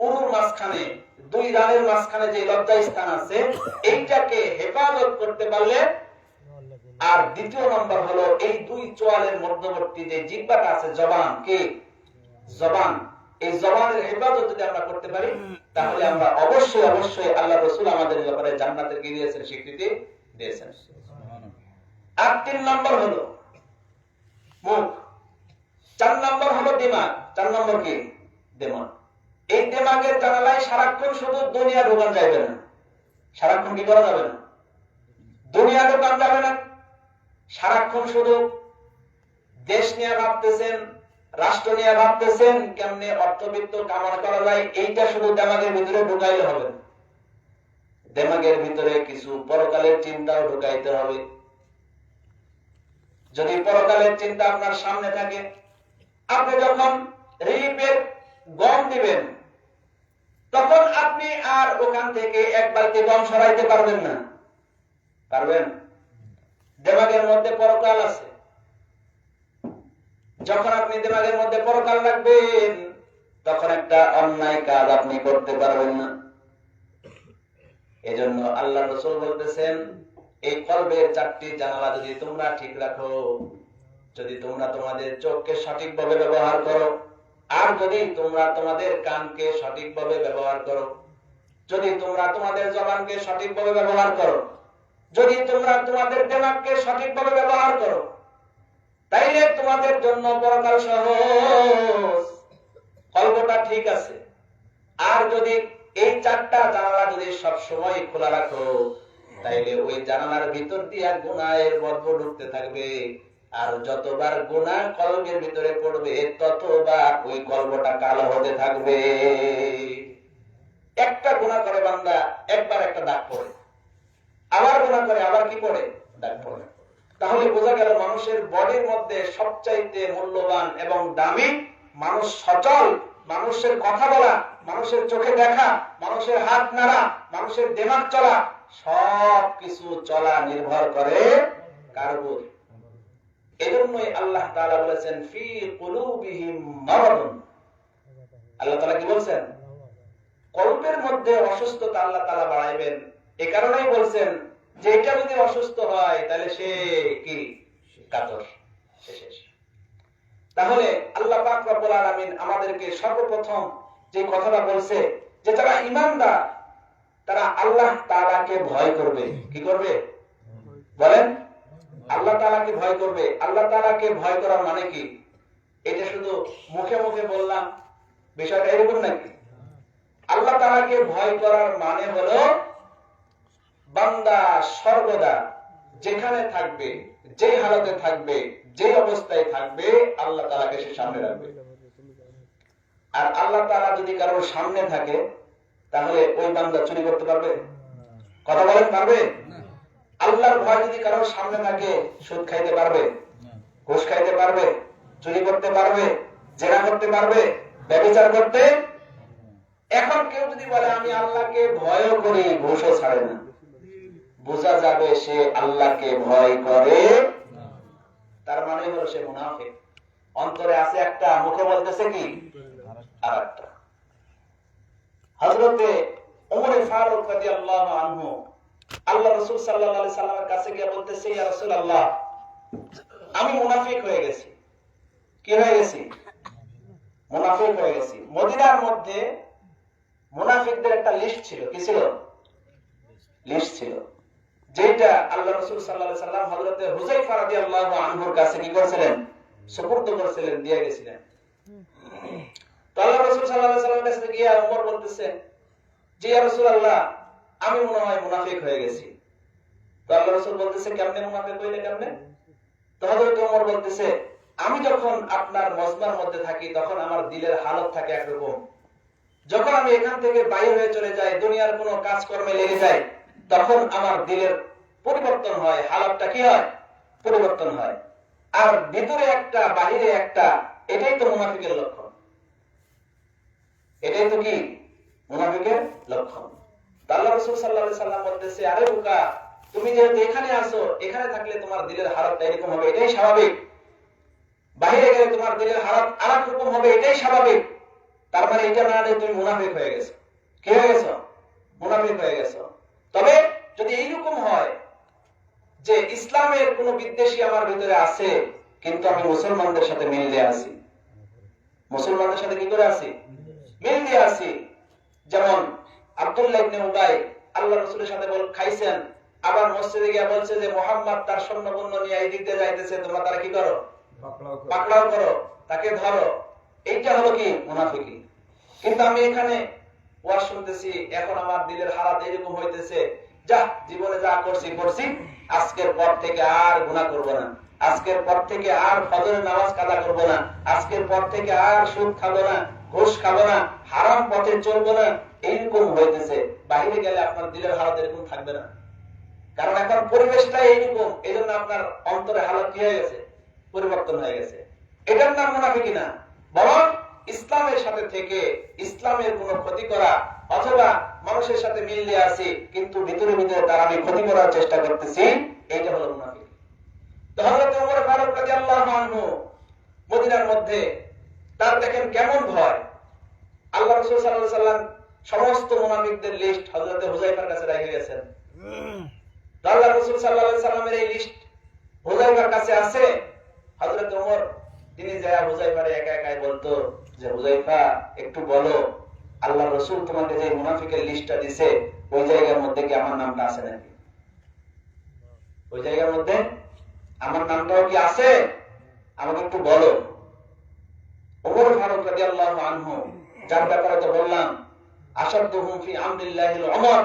উরুর মাঝখানে, 2 রানের মাঝখানে যে লজ্জা স্থান আছে, এইটাকে হেফাজত করতে পারলে। আর দ্বিতীয় নম্বর হলো এই 2 চোয়ালের মধ্যবর্তী যে জিহ্বাটা আছে, জবান, কি জবান, এই জবানের হেফাজত যদি আমরা করতে পারি, তাহলে আমরা অবশ্যই অবশ্যই আল্লাহ রাসূল আমাদের ব্যাপারে জান্নাতের কি দিয়েছেন, স্বীকৃতি দিয়েছেন। আর 3 নম্বর হলো মুখ, 4 নম্বর হলো দিমাগ। 4 নম্বর কি? দিমাগ। এই দিমাগের জানালায় সারাক্ষণ শুধু দুনিয়া ঢোকান যাবে না। সারাক্ষণ কি করা যাবে না? দুনিয়া ঢোকান যাবে না। সারাক্ষণ শুধু দেশ নিয়ে ভাবতেছেন, রাষ্ট্র নিয়ে ভাবতেছেন, কেমনে অর্থবিত্ত কামানো করা যায়, এইটা শুধু দিমাগের ভিতরে ঢুকাইলে হবে না। দিমাগের ভিতরে কিছু পরকালের চিন্তাও ঢুকাইতে হবে। যদি পরকালের চিন্তা আপনার সামনে থাকে, আপনি যখন রিলিফের গম দিবেন, তখন আপনি আর ওখান থেকে এক বালতি গম সরাইতে পারবেন না। পারবেন? দিমাগের মধ্যে পরকাল আছে। যখন আপনি দিমাগের মধ্যে পরকাল রাখবেন, তখন একটা অন্যায় কাজ আপনি করতে পারবেন না। এজন্য আল্লাহ রাসূল বলতেছেন, এই কলবের 4টি জানালা যদি তোমরা ঠিক রাখো, যদি তোমরা তোমাদের চোখকে সঠিকভাবে ব্যবহার করো, আর যদি তোমরা তোমাদের কানকে সঠিকভাবে ব্যবহার করো, যদি তোমরা তোমাদের জবানকে সঠিকভাবে ব্যবহার করো, যদি তোমরা তোমাদের দিমাগকে সঠিকভাবে ব্যবহার করো, তাইলে তোমাদের জন্য পরকাল সহজ। কলবটা ঠিক আছে। আর যদি এই 4টা জানালা যদি সব সময় খোলা রাখো, তাইলে ওই জানালার ভিতর দিয়ে গুনাহের বর্জ্য ঢুকতে থাকবে। আর যতবার গুনাহ কলবের ভিতরে পড়বে, ততবার ওই কলবটা কালো হতে থাকবে। একটা গুনাহ করে বান্দা, একবার একটা দাগ পড়ে, আবার গুনাহ করে, আবার কি পড়ে? দাগ পড়ে। তাহলে বোঝা গেল মানুষের বডির মধ্যে সবচাইতে মূল্যবান এবং দামি মানুষ সচল, মানুষের কথা বলা, মানুষের চোখে দেখা, মানুষের হাত নাড়া, মানুষের দিমাগ চলা, সব কিছু চলা নির্ভর করে কার উপর? এজন্যই আল্লাহ তাআলা বলেছেন, ফি কুলুবিহিম মারাদুন। আল্লাহ তাআলা কি বলছেন? কলবের মধ্যে অসুস্থতা আল্লাহ তাআলা বাড়াইবেন। এই কারণেই বলছেন যে এটা যদি অসুস্থ হয়, তাহলে সে কি? কাতর, শেষ। তাহলে আল্লাহ পাক রব্বুল আলামিন আমাদেরকে সর্বপ্রথম যে কথাটা বলছে, যে যারা ঈমানদার তারা আল্লাহ তাআলাকে ভয় করবে। কি করবে? বলেন, আল্লাহ তাআলাকে ভয় করবে। আল্লাহ তাআলাকে ভয় করার মানে কি? এটা শুধু মুখে মুখে বললাম, বিষয়টা এরকম নাকি? আল্লাহ তাআলাকে ভয় করার মানে হলো বান্দা সর্বদা যেখানে থাকবে, যে হালতে থাকবে, যে অবস্থায় থাকবে, আল্লাহ তাআলাকে সে সামনে রাখবে। আর আল্লাহ তাআলা যদি কারোর সামনে থাকে, তাহলে ওই বান্দা চুরি করতে পারবে? কথা বলেন, পারবে? আল্লাহর ভয় যদি কারোর সামনে থাকে, সুদ খাইতে পারবে? ঘুষ খাইতে পারবে? চুরি করতে পারবে? জেনা করতে পারবে? ব্যভিচার করতে? এখন কেউ যদি বলে আমি আল্লাহকে ভয় করি, ঘুষও ছাড়ে না, বোঝা যাবে সে আল্লাহকে ভয় করে। তার মানে হলো সে মুনাফিক। অন্তরে আছে একটা, মুখে বলতেছে কি আরেকটা। হযরতে ওমর ফারুক রাদিয়াল্লাহু আনহু আল্লাহ রাসূল সাল্লাল্লাহু আলাইহি সাল্লামের কাছে গিয়ে বলতেছে, ইয়া রাসূলুল্লাহ, আমি মুনাফিক হয়ে গেছি। কি হয়ে গেছি? মুনাফিক হয়ে গেছি। মদিনার মধ্যে মুনাফিকদের একটা লিস্ট ছিল। কি ছিল? লিস্ট ছিল, যেটা আল্লাহ রাসূল সাল্লাল্লাহু আলাইহি সাল্লাম হযরতে হুযায়ফা রাদিয়াল্লাহু আনহুর কাছে কি করেছিলেন? সুপুর্দ করেছিলেন, দিয়ে গেছিলেন। তো আল্লাহ রাসূল সাল্লাল্লাহু আলাইহি সাল্লামের কাছে গিয়ে ওমর বলতেছে, জি ইয়া রাসূলুল্লাহ, আমি মনে হয় মুনাফিক হয়ে গেছি। তো আল্লাহ রাসূল বলতেছে, কেমনে মুনাফিক হইলে কেমনে? তো হযরত ওমর বলতেছে, আমি যখন আপনার মজমার মধ্যে থাকি, তখন আমার দিলের হালত থাকে একরকম। যখন আমি এখান থেকে বাইরে হয়ে চলে যাই, দুনিয়ার কোনো কাজকর্মে লেগে যাই, তখন আমার দিলের পরিবর্তন হয়, হালতটা কি হয়? পরিবর্তন হয়। আর ভিতরে একটা, বাহিরে একটা, এটাই তো মুনাফিকের লক্ষণ। এটাই তো কি মুনাফিকের লক্ষণ। আল্লাহ রাসূল সাল্লাল্লাহু আলাইহি সাল্লাম বলতেছে, আরে বোকা, তুমি যেহেতু এখানে আছো, এখানে থাকলে তোমার দিলের হালতটা এরকম হবে, এটাই স্বাভাবিক। বাহিরে গেলে তোমার দিলের হালত আরেক রকম হবে, এটাই স্বাভাবিক। তার মানে এটা না যে তুমি মুনাফিক হয়ে গেছো। কি হয়ে গেছো? মুনাফিক হয়ে গেছো। তবে যদি এইরকম হয় যে ইসলামের কোন বিদ্বেষী আমার ভিতরে আছে, কিন্তু আমি মুসলমানদের সাথে মিলে আছি, মুসলমানদের সাথে কি করে আছি? মিল দিয়ে আছি। যেমন আব্দুল্লাহ ইবনে উবাই আল্লাহ রাসূলের সাথে খাইছেন, আবার মসজিদে গিয়ে বলছে যে মুহাম্মদ তার সৈন্যবৃন্দ নিয়ে এই দিক দিয়ে যাইতেছে, তোমরা তারা কি করো? পাকড়াও করো, তাকে ধরো। এইটা হলো কি? মুনাফিকি। কিন্তু আমি এখানে ওয়াজ শুনতেছি, এখন আমার দিলের হালাত এরকম হইতেছে, যা জীবনে যা করছি করছি, আজকের পর থেকে আর গুনাহ করব না, আজকের পর থেকে আর ফজরের নামাজ কাজা করব না, আজকের পর থেকে আর সুদ খাবো না, ঘুষ খাবো না, হারাম পথে চলবো না, এইরকম হইতেছে। বাইরে গেলে আপনার দিলের হালাত এরকম থাকবে না, কারণ এখন পরিবেশটা এইরকম। এই জন্য আপনার অন্তরে হালাত কি হয়ে গেছে? পরিবর্তন হয়ে গেছে। এটার নাম মুনাফিকি না, বরং ইসলামের সাথে থেকে ইসলামের কোনো ক্ষতি করা, অথবা মানুষের সাথে মিল দিয়ে আছি কিন্তু ভিতরে ভিতরে তার আমি ক্ষতি করার চেষ্টা করতেছি, এইটা হলো মুনাফিক। তো হযরত ওমর ফারুক রাদিয়াল্লাহু আনহু মদিনার মধ্যে, তার দেখেন কেমন ভয়। আল্লাহ রাসূল সাল্লাল্লাহু আলাইহি ওয়াসাল্লাম সমস্ত মুনাফিকদের লিস্ট হযরত হুযায়ফার কাছে রেখে গেছেন। আল্লাহ রাসূল সাল্লাল্লাহু আলাইহি ওয়াসাল্লামের এই লিস্ট হুযায়ফার কাছে আছে। হযরত ওমর তিনি যায় হুযায়ফারে একা একাই বলতো যে, হুযায়ফা একটু বলো, আল্লাহ রাসূল তোমাকে যে মুনাফিকের লিস্টটা দিয়েছে ওই জায়গার মধ্যে কি আমার নামটা আছে নাকি? ওই জায়গার মধ্যে আমার নামটাও কি আছে? আমাকে একটু বলো। ওমর ফারুক রাদিয়াল্লাহু আনহু, যার ব্যাপারে তো বললাম আশাদুহুম ফি আমরিল্লাহিল উমর,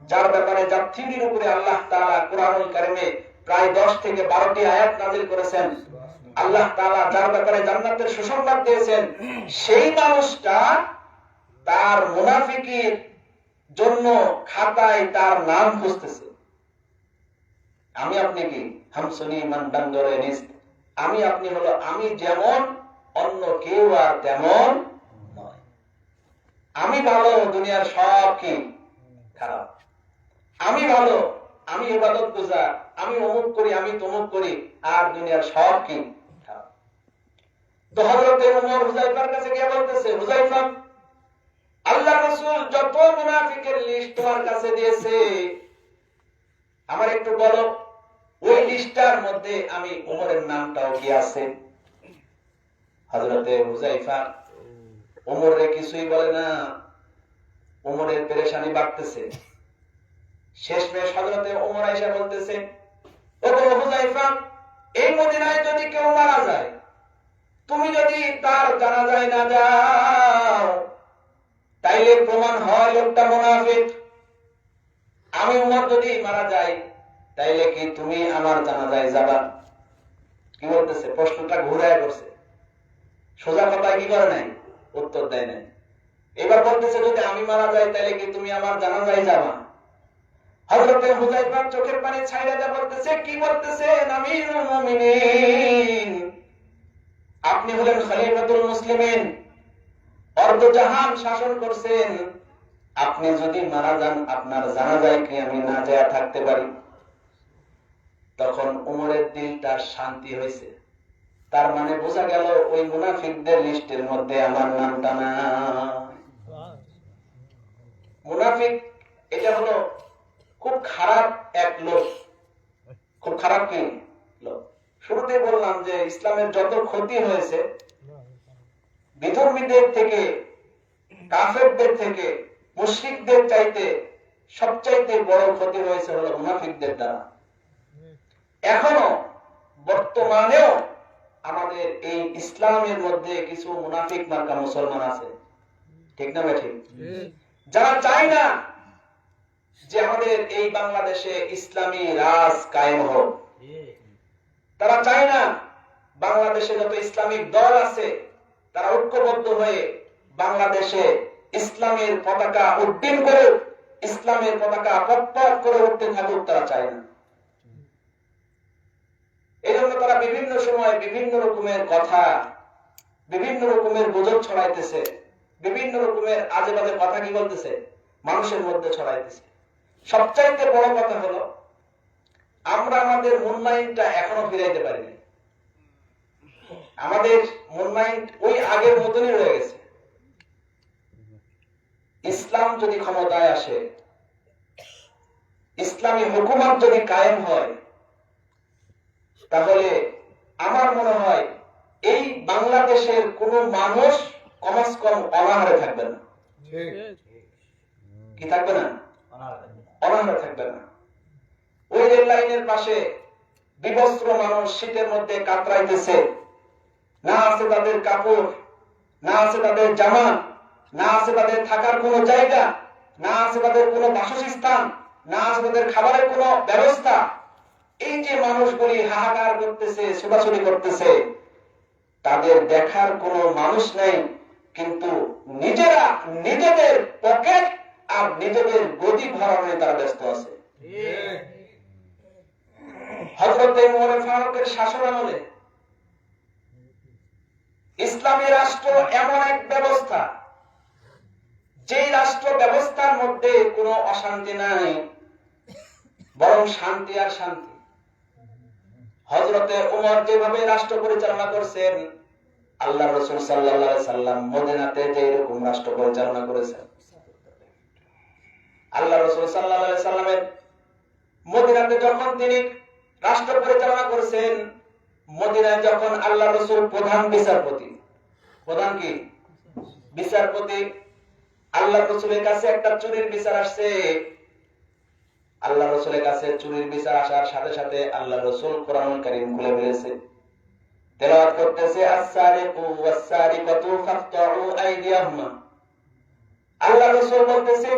যার ব্যাপারে যার থিওরির উপরে আল্লাহ তাআলা কুরআনুল কারীমে প্রায় 10 থেকে 12টি আয়াত নাযিল করেছেন, আল্লাহ তাআলা যার ব্যাপারে জান্নাতের সুসংবাদ দিয়েছেন, সেই মানুষটা তার মুনাফিকির জন্য খাতায় তার নাম খুঁজতেছে। আমি আপনি কি? হামসুনি মান বান্দরে রিস্ক, আমি আপনি হলো আমি যেমন, অন্য কেউ আর তেমন নয়। আমি ভালো, দুনিয়ার সব কি খারাপ। আমি ভালো, আমি ইবাদত গুজার, আমি অমুক করি, আমি তমুক করি, আর দুনিয়ার সব কি খারাপ। তো হযরত ওমর হুযায়ফার কাছে গিয়ে বলতেছে, হুযায়ফা, আল্লাহ রাসূল যত মুনাফিকের লিস্ট তোমার কাছে দিয়েছে, আমার একটু বলো ওই লিস্টটার মধ্যে আমি ওমরের নামটাও কি আছে? হযরতে হুযায়ফা ওমরে কিছুই বলে না। ওমরের পেরেশানি বাড়তেছে। শেষমেশ হযরতে ওমর আয়েশা বলতেছে, ওগো হুযায়ফা, এই মদিনায় যদি কেউ মারা যায়, তুমি যদি তার জানাজায় না যাও, তাইলে প্রমাণ হয় লোকটা মুনাফিক। আমি ওমর যদি মারা যাই, তাইলে কি তুমি আমার জানাজায় যাবা? কি বলতেছে? প্রশ্নটা ঘুরায় করছে, সোজা কথায় কি করে নাই, উত্তর দেয় নাই। এবার বলতেছে, যদি আমি মারা যাই তাইলে কি তুমি আমার জানাজায় যাবা? হযরতে হুযায়ফা চোখের পানি ছাইড়া যা বলতেছে, কি বলতেছেন আমিরুল মুমিনিন, আপনি হলেন খলিফাতুল মুসলিমিন, অর্ধজাহান শাসন করছেন, আপনি যদি মারা যান আপনার জানাজায় কি আমি না যায় থাকতে পারি? তখন উমরের দিলটা শান্তি হয়েছে। তার মানে বোঝা গেল ওই মুনাফিকদের লিস্টের মধ্যে আমার নামটা না। মুনাফিক এটা হলো খুব খারাপ এক লোক, খুব খারাপ কি লোক। শুরুতে বললাম যে ইসলামের যত ক্ষতি হয়েছে, বিধর্মীদের থেকে, কাফেরদের থেকে, মুশরিকদের চাইতে সবচাইতে বড় ক্ষতি হয়েছে হলো মুনাফিকদের দ্বারা। এখনো বর্তমানেও আমাদের এই ইসলামের মধ্যে কিছু মুনাফিক মার্কা মুসলমান আছে, ঠিক না ঠিক? যারা চায় না যে আমাদের এই বাংলাদেশে ইসলামী রাজ কায়েম হোক, তারা চায় না বাংলাদেশে যত ইসলামিক দল আছে তারা ঐক্যবদ্ধ হয়ে বাংলাদেশে ইসলামের পতাকা উড্ডীন করে, ইসলামের পতাকা পথ করে উঠতে থাকুক, তারা চায় না। এই জন্য তারা বিভিন্ন সময় বিভিন্ন রকমের কথা, বিভিন্ন রকমের গুজব ছড়াইতেছে, বিভিন্ন রকমের আজে বাজে কথা কি বলতেছে, মানুষের মধ্যে ছড়াইতেছে। সবচাইতে বড় কথা হলো আমরা আমাদের মন মাইন্ডটা এখনো ফিরাইতে পারিনি। আমাদের মন মাইন্ড ওই আগের মতনই রয়ে গেছে। ইসলাম যদি ক্ষমতায় আসে, ইসলামী হুকুমত যদি কায়েম হয়, তাহলে আমার মনে হয় এই বাংলাদেশের কোন মানুষ কমাস কম অনাহারে থাকবে না। কি থাকবে না? অনাহারে থাকবে না। ওই রেল লাইনের পাশে বিবস্ত্র মানুষ শীতের মধ্যে কাতরাইতেছে, না আছে তাদের কাপড়, না আছে তাদের জামা, না আছে তাদের থাকার কোনো জায়গা, না আছে তাদের কোনো বাসস্থান, না আছে তাদের খাবারের কোনো ব্যবস্থা। এই যে মানুষগুলি হাহাকার করতেছে, ছোটাছুটি করতেছে, তাদের দেখার কোনো মানুষ নেই, কিন্তু নিজেরা নিজেদের পকেট আর নিজেদের গদি ভরানো তারা ব্যস্ত আছে। হযরত ওমর ফারুকের শাসন আমলে ইসলামী রাষ্ট্র এমন এক ব্যবস্থা, যে রাষ্ট্র ব্যবস্থার মধ্যে কোনো অশান্তি নাই, বরং শান্তি আর শান্তি। হযরতে ওমর যেভাবে রাষ্ট্র পরিচালনা করছেন, আল্লাহ রাসূল সাল্লাল্লাহু আলাইহি সাল্লাম মদিনাতে যে এরকম রাষ্ট্র পরিচালনা করেছেন। আল্লাহ রাসূল সাল্লাল্লাহু আলাইহি সাল্লামের মদিনাতে যখন তিনি রাষ্ট্র পরিচালনা করেছেন, মদিনায় যখন আল্লাহ রাসূল প্রধান বিচারপতি, প্রধান কি বিচারপতি, আল্লাহ রাসূলের কাছে একটা চুরির বিচার আসছে। আল্লাহ রাসূলের কাছে চুরির বিচার আসার সাথে সাথে আল্লাহ রাসূল কোরআনুল কারীম খুলে ফেলেছে, তেলাওয়াত করতেছে, আস-সারিকু ওয়াস-সারিকাতু ফাকতাউ আইদিয়াহুমা। আল্লাহ রাসূল বলতেছে,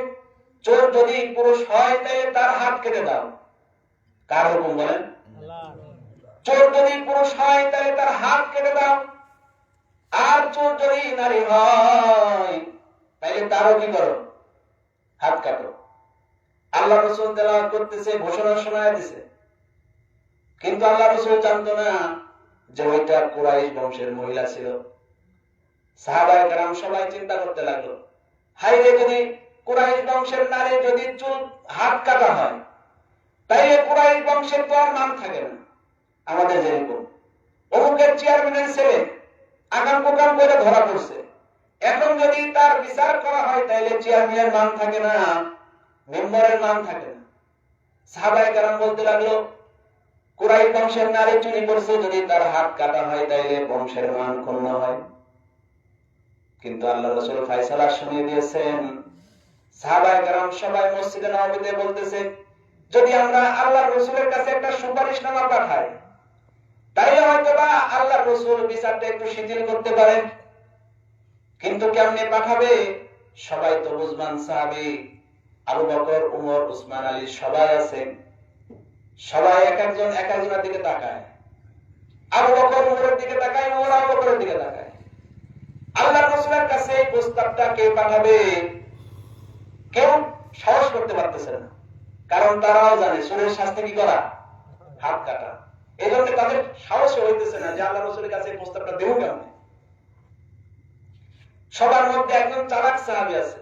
চোর যদি পুরুষ হয় তাহলে তার হাত কেটে দাও। কার হুকুম বলেন? আল্লাহ। চোর যদি পুরুষ হয় তাহলে তার হাত কেটে দাও, আর চোর যদি নারী হয় তাহলে তারও কি করো? হাত কাটো। আল্লাহ রাসূল তেলাওয়াত করতেছে, ঘোষণা শোনায় দিছে, কিন্তু আল্লাহ রাসূল জানতো না যে ওইটা কুরাইশ বংশের মহিলা ছিল। সাহাবায়ে কেরাম সবাই চিন্তা করতে লাগলো, হায়রে যদি কুরাইশ বংশের নারী যদি চুল হাত কাটা হয়, তাইলে কুরাইশ বংশের তো আর নাম থাকে না। আমাদের যেরকম অমুকের চেয়ারম্যানের ছেলে আগাম প্রোগ্রাম করে ধরা পড়ছে, এখন যদি তার বিচার করা হয় তাইলে চেয়ারম্যানের নাম থাকে না, মেম্বারের নাম থাকে না। সাহাবায়ে কেরাম বলতে লাগলো, কুরাইশ বংশের নারী চুরি করছে, যদি তার হাত কাটা হয় তাইলে বংশের মান ক্ষুণ্ণ হয়। কিন্তু আল্লাহ রাসূল ফয়সালা শুনিয়ে দিয়েছেন। সাহাবায়ে কেরাম সবাই মসজিদে নববীতে বলতেছে, যদি আমরা আল্লাহর রাসূলের কাছে একটা সুপারিশনামা পাঠাই, তাইলে হয়তোবা আল্লাহর রাসূল বিচারটা একটু শিথিল করতে পারেন। কিন্তু কেমনে পাঠাবে? সবাই তো বুঝমান সাহাবী, আবু বকর, উমর, উসমান, আলী সবাই আছেন। সবাই এক একজনের দিকে তাকায়। আবু বকর উমরের দিকে তাকায়, উমর আবু বকরের দিকে তাকায়। আল্লাহর রাসূলের কাছে এই প্রস্তাবটা কে পাঠাবে? কেউ সাহস করতে পারতেছে না, কারণ তারাও জানে চোরের শাস্তি কি করা? হাত কাটা। এই জন্য তাদের সাহস হইতেছে না যে আল্লাহর রাসূলের কাছে এই প্রস্তাবটা দেব কেমনে। সবার মধ্যে একজন চালাক সাহাবী আছে,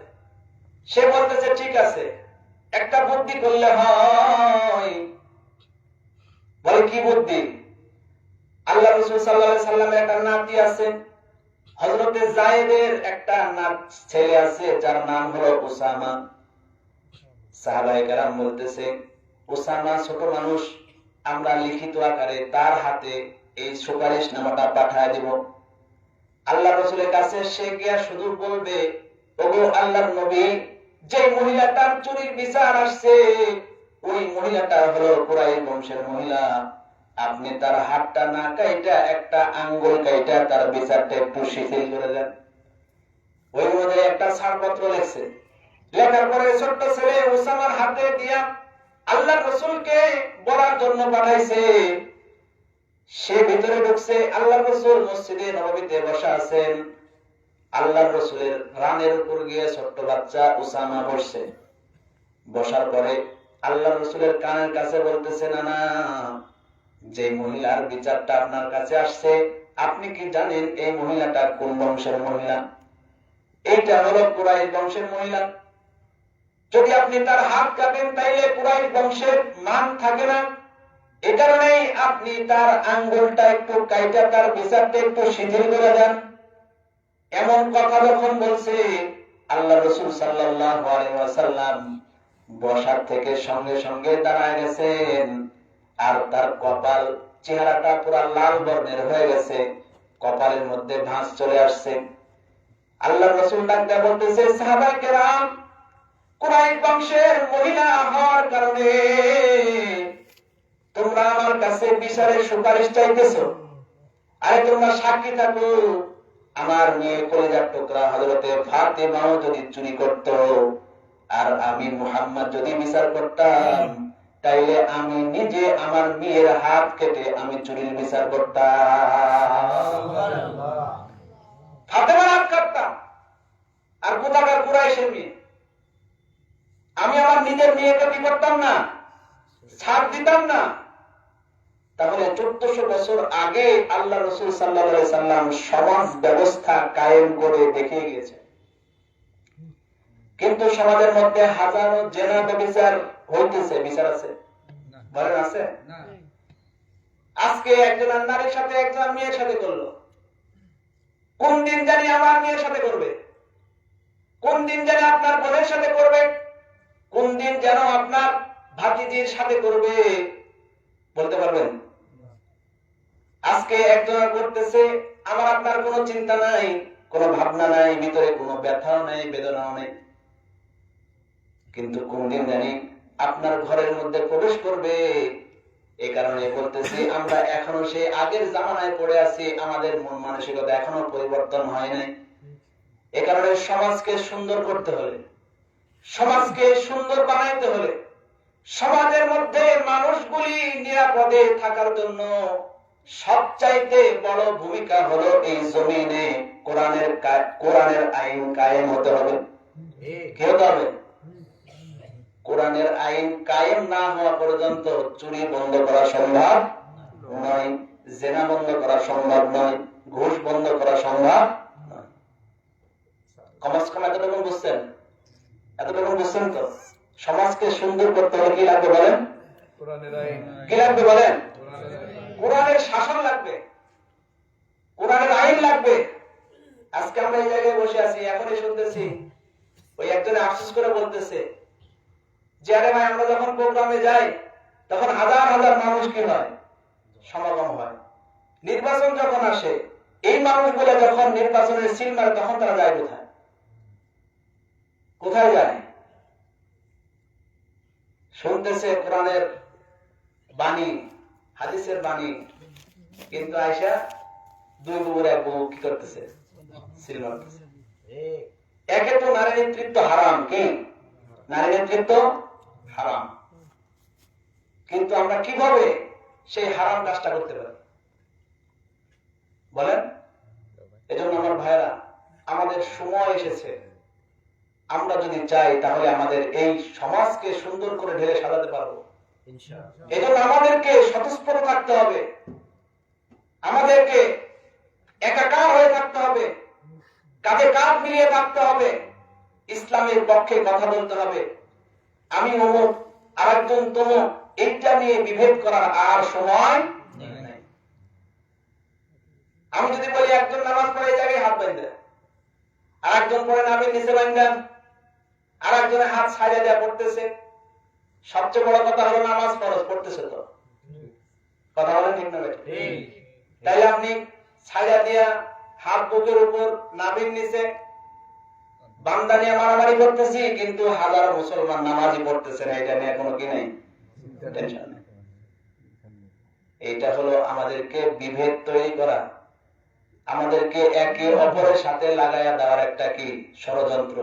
সে বলতেছে, ঠিক আছে, একটা বুদ্ধি করলে হয়। বলে, কি বুদ্ধি? আল্লাহ রাসূল সাল্লাল্লাহু আলাইহি সাল্লামের একটা নাতি আছে, হযরতে যায়েদের একটা ছেলে আছে যার নাম হলো উসামা। সাহাবায়ে কেরাম বলতেছে, উসামা ছোট মানুষ, আমরা লিখিত আকারে তার হাতে এই সুপারিশনামাটা পাঠায় দেব। আল্লাহ রাসূলের কাছে সে গিয়া শুধু বলবে, ওগো আল্লাহর নবী, যে মহিলাটার চুরির বিচার আসছে, ওই মহিলাটা হলো কুরাইশ বংশের মহিলা, আপনি তার হাতটা না কাইটা একটা আঙ্গুল কাইটা তার বিচারটা একটু শিথিল করে দেন। ওই মধ্যে একটা ছাড়পত্র লেখছে, লেখার পরে ছোট্ট ছেলে উসামার হাতে দিয়া আল্লাহর রাসূলকে বলার জন্য পাঠাইছে। সে ভিতরে ঢুকছে, আল্লাহর রাসূল মসজিদে নববীতে বসা আছেন। আল্লাহর রাসূলের রানের উপর গিয়ে ছোট্ট বাচ্চা উসামা বসছে। বসার পরে আল্লাহর রাসূলের কানের কাছে বলতেছে, না, যে মহিলার বিচারটা আপনার কাছে আসছে, আপনি কি জানেন এই মহিলাটা কোন বংশের মহিলা? এইটা হলো কুরাইশ বংশের মহিলা। যদি আপনি তার হাত কাটেন তাইলে কুরাইশ বংশের মান থাকে না। এই কারণেই আপনি তার আঙ্গুলটা একটু কাইটা তার বিচারটা একটু শিথিল করে দেন। এমন কথা যখন বলছে, আল্লাহ রাসূল সাল্লাল্লাহু আলাইহি ওয়াসাল্লাম বসার থেকে সঙ্গে সঙ্গে দাঁড়ায় গেছেন, আর তার কপাল চেহারাটা পুরো লাল বর্ণের হয়ে গেছে। কপালের মধ্যে ভাঁজ চলে আসছে। আল্লাহ রাসূল ডাকতে বলতেছে, সাহাবায়ে কেরাম, কুরাইশ বংশের মহিলা হওয়ার কারণে তোমরা আমার কাছে বিচারের সুপারিশ চাইতেছো। আরে তোমরা সাক্ষী থাকো, আমার মেয়ে কলিজার টুকরা হযরতে ফাতেমাও যদি চুরি করত আর আমি মুহাম্মদ যদি বিচার করতাম, তাইলে আমি নিজে আমার মেয়ের হাত কেটে আমি চুরির বিচার করতাম। সুবহানাল্লাহ। ফাতেমার হাত কাটতাম, আর কোথাকার কুরাইশের মেয়ে। আমি আমার নিজের মেয়েকে কি করতাম না, ছাড় দিতাম না। তাহলে 1400 বছর আগে আল্লাহ রাসূল সাল্লাল্লাহু আলাইহি সাল্লাম সমাজ ব্যবস্থা কায়েম করে দেখিয়ে গিয়েছেন। কিন্তু সমাজের মধ্যে হাজারো জেনা ব্যভিচার হইতেছে, বিচার আছে? বলেন আছে? আজকে একজন নারীর সাথে একজন মেয়ের সাথে করলো, কোন দিন জানি আমার মেয়ের সাথে করবে, কোন দিন জানি আপনার বোনের সাথে করবে, কোন দিন যেন আপনার ভাতিজির সাথে করবে, বলতে পারবেন? আজকে একজন করতেছে, আমার আপনার কোনো চিন্তা নাই, কোনো ভাবনা নাই, ভিতরে কোনো ব্যথাও নাই, বেদনাও নেই। কিন্তু কোন দিন জানি আপনার ঘরের মধ্যে প্রবেশ করবে। এই কারণে বলতেছি, আমরা এখনো সেই আগের জামানায় পড়ে আছি, আমাদের মন মানসিকতা এখনো পরিবর্তন হয় নাই। এ কারণে সমাজকে সুন্দর করতে হলে, সমাজকে সুন্দর বানাইতে হলে, সমাজের মধ্যে মানুষগুলি নিরাপদে থাকার জন্য সবচাইতে বড় ভূমিকা হলো এই জমিনে কোরআনের আইন কায়েম হতে হবে। কি হতে হবে? কোরআনের আইন কায়েম না হওয়া পর্যন্ত চুরি বন্ধ করা সম্ভব নয়, জেনা বন্ধ করা সম্ভব নয়, ঘুষ বন্ধ করা সম্ভব নয়। কমাস কম এতটুকু বুঝছেন? এতটুকু বুঝছেন তো? সমাজকে সুন্দর করতে হলে কি লাগবে বলেন? কি লাগবে বলেন? কোরআনের শাসন লাগবে, কোরআনের আইন লাগবে। আজকে আমরা এই জায়গায় বসে আছি, এখনই শুনতেছি ওই একজনে আফসোস করে বলতেছে যে, আরে ভাই, আমরা যখন প্রোগ্রামে যাই তখন হাজার হাজার মানুষ কি হয়, সমাগম হয়। নির্বাচন যখন আসে, এই মানুষগুলো যখন নির্বাচনের সিল মারে, তখন তারা যায় কোথায়? কোথায় যায়? শুনতেছে কোরআনের বাণী, হাদিসের বাণী, কিন্তু আয়সা দুই বুবুর এক বুবু কি করতেছে? সিল মারতেছে। একে তো নারী নেতৃত্ব হারাম। কি? নারী নেতৃত্ব হারাম। কিন্তু আমরা কিভাবে সেই হারাম কাজটা করতে পারি বলেন? এজন্য আমার ভাইরা, আমাদের সময় এসেছে। আমরা যদি চাই তাহলে আমাদের এই সমাজকে সুন্দর করে ঢেলে সাজাতে পারবো। এজন্য আমাদেরকে স্বতঃস্ফূর্ত থাকতে হবে, আমাদেরকে একাকার হয়ে থাকতে হবে, কাঁধে কাঁধ মিলিয়ে থাকতে হবে, ইসলামের পক্ষে কথা বলতে হবে। আমি অমুক, আরেকজন তমুক, এইটা নিয়ে বিভেদ করার আর সময় নেই। আমি যদি বলি একজন নামাজ পড়ে এই জায়গায় হাত বাঁধে, আর একজন পড়ে নামের নিচে বাঁধেন, আর একজনের হাত ছাইড়া দেয়া পড়তেছে, সবচেয়ে বড় কথা হলো নামাজ ফরজ পড়তেছে তো। কথা বলেন ঠিক না? তাই আপনি ছাইড়া দিয়া হাত বুকের উপর, নাভির নিচে বান্দা নিয়ে মারামারি করতেছি, কিন্তু হাজারো মুসলমান নামাজই পড়তেছে না, এটা নিয়ে কোনো কি নেই, টেনশন নেই। এইটা হলো আমাদেরকে বিভেদ তৈরি করা, আমাদেরকে একে অপরের সাথে লাগাইয়া দেওয়ার একটা কি ষড়যন্ত্র।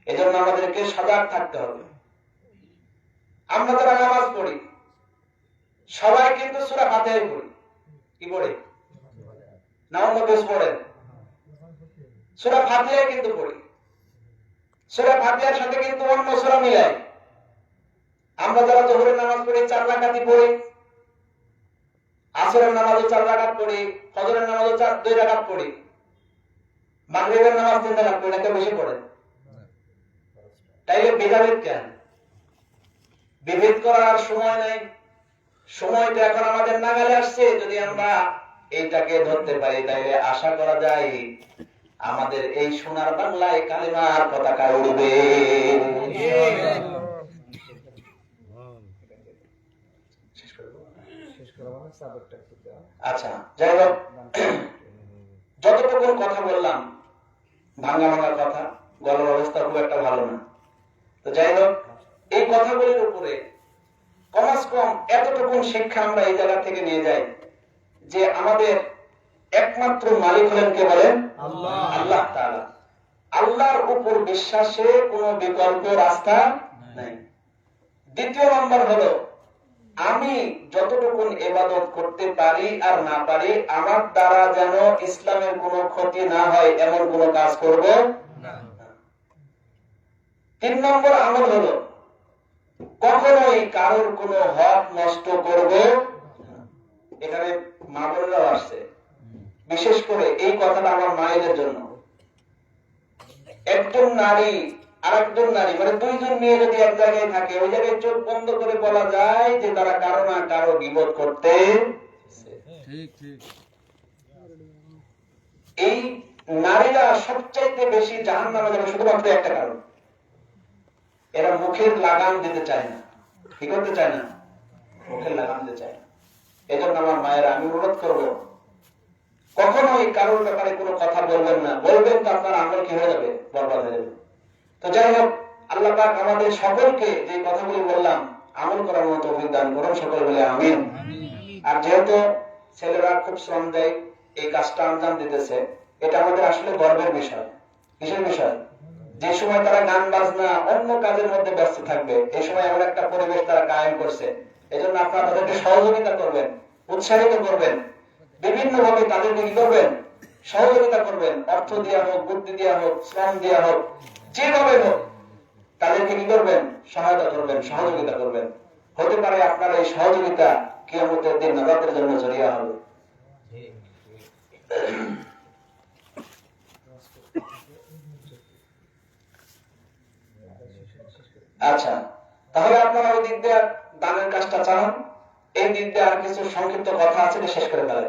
এজন্য আমাদেরকে সজাগ থাকতে হবে। আমরা যারা নামাজ পড়ি সবাই কিন্তু সূরা ফাতিহা পড়ি। কি পড়ি? না অন্য বেশ পড়েন? সূরা ফাতিহা কিন্তু পড়ি। সূরা ফাতিহার সাথে কিন্তু অন্য সূরা মিলাই। আমরা যারা যোহরের নামাজ পড়ি 4 রাকাতই পড়ি, আসরের নামাজও 4 রাকাত পড়ি, ফজরের নামাজও 2 রাকাত পড়ি, মাগরিবের নামাজ 3 রাকাত পড়ি, নাকি বেশি পড়ে? তাইলে ভেদাভেদ কেন? বিভেদ করার সময় নাই, সময়টা এখন আমাদের নাগালে আসছে। যদি আমরা এইটাকে ধরতে পারি, তাইলে আশা করা যায় আমাদের এই সোনার বাংলায় কালিমার পতাকা উড়বে। আচ্ছা, যাই হোক, যতটুকু কথা বললাম ভাঙা ভাঙা কথা, গলার অবস্থা খুব একটা ভালো না। তো যাই হোক, এই কথাগুলির উপরে কমাস কম এতটুকু শিক্ষা আমরা এই জায়গা থেকে নিয়ে যাই যে আমাদের একমাত্র মালিক হলেন কে বলেন? আল্লাহ তাআলা। আল্লাহর উপর বিশ্বাসে কোনো বিকল্প রাস্তা নাই। দ্বিতীয় নম্বর হলো, আমি যতটুকু ইবাদত করতে পারি আর না পারি, আমার দ্বারা যেন ইসলামের কোনো ক্ষতি না হয় এমন কোনো কাজ করব না। 3 নম্বর আমল হলো, কখনোই কারোর কোনো হক নষ্ট করব না। এখানে মা বোনেরাও আসছে, বিশেষ করে এই কথাটা আমার মায়েদের জন্য। একজন নারী আর একজন নারী, মানে দুইজন মেয়ে যদি এক জায়গায় থাকে, ওই জায়গায় চোখ বন্ধ করে বলা যায় যে তারা কারো না কারো বিপদ করতে। এই নারীরা সবচাইতে বেশি জাহান্নামে যাবে শুধুমাত্র একটা কারণ, এরা মুখের লাগাম দিতে চায় না। কি করতে চায় না? মুখের লাগাম দিতে চায় না। এই জন্য আমার মায়েরা, আমি অনুরোধ করবো, কখনোই কারোর ব্যাপারে কোনো কথা বলবেন না। বলবেন তো আপনার আমল কি হয়ে যাবে? বরবাদ হয়ে যাবে। তো যাই হোক, আল্লাহ পাক আমাদের সকলকে যে কথাগুলি বললাম আমল করার মতো তৌফিক দান করুন, সকলে বলে আমিন। আর যেহেতু ছেলেরা খুব শ্রম দেয়, এই কাজটা আঞ্জাম দিতেছে, এটা আমাদের আসলে গর্বের বিষয়। কিসের বিষয়? যে সময় তারা গান বাজনা অন্য কাজের মধ্যে ব্যস্ত থাকবে, এই সময় এমন একটা পরিবেশ তারা কায়েম করছে। এই জন্য আপনারা তাদেরকে সহযোগিতা করবেন, উৎসাহিত করবেন, বিভিন্ন ভাবে তাদেরকে কি করবেন? সহযোগিতা করবেন। অর্থ দেওয়া হোক, বুদ্ধি দেওয়া হোক, শ্রম দেওয়া হোক, যেভাবে হোক তাদেরকে কি করবেন? সহায়তা করবেন, সহযোগিতা করবেন। হতে পারে আপনার এই সহযোগিতা কিয়ামতের দিন নাজাতের জন্য জড়িয়ে হবে। আচ্ছা, তাহলে আপনারা ওই দিক দিয়ে দানের কাজটা চালান। এই দিক দিয়ে আর কিছু সংক্ষিপ্ত কথা আছে, শেষ করে ফেলে।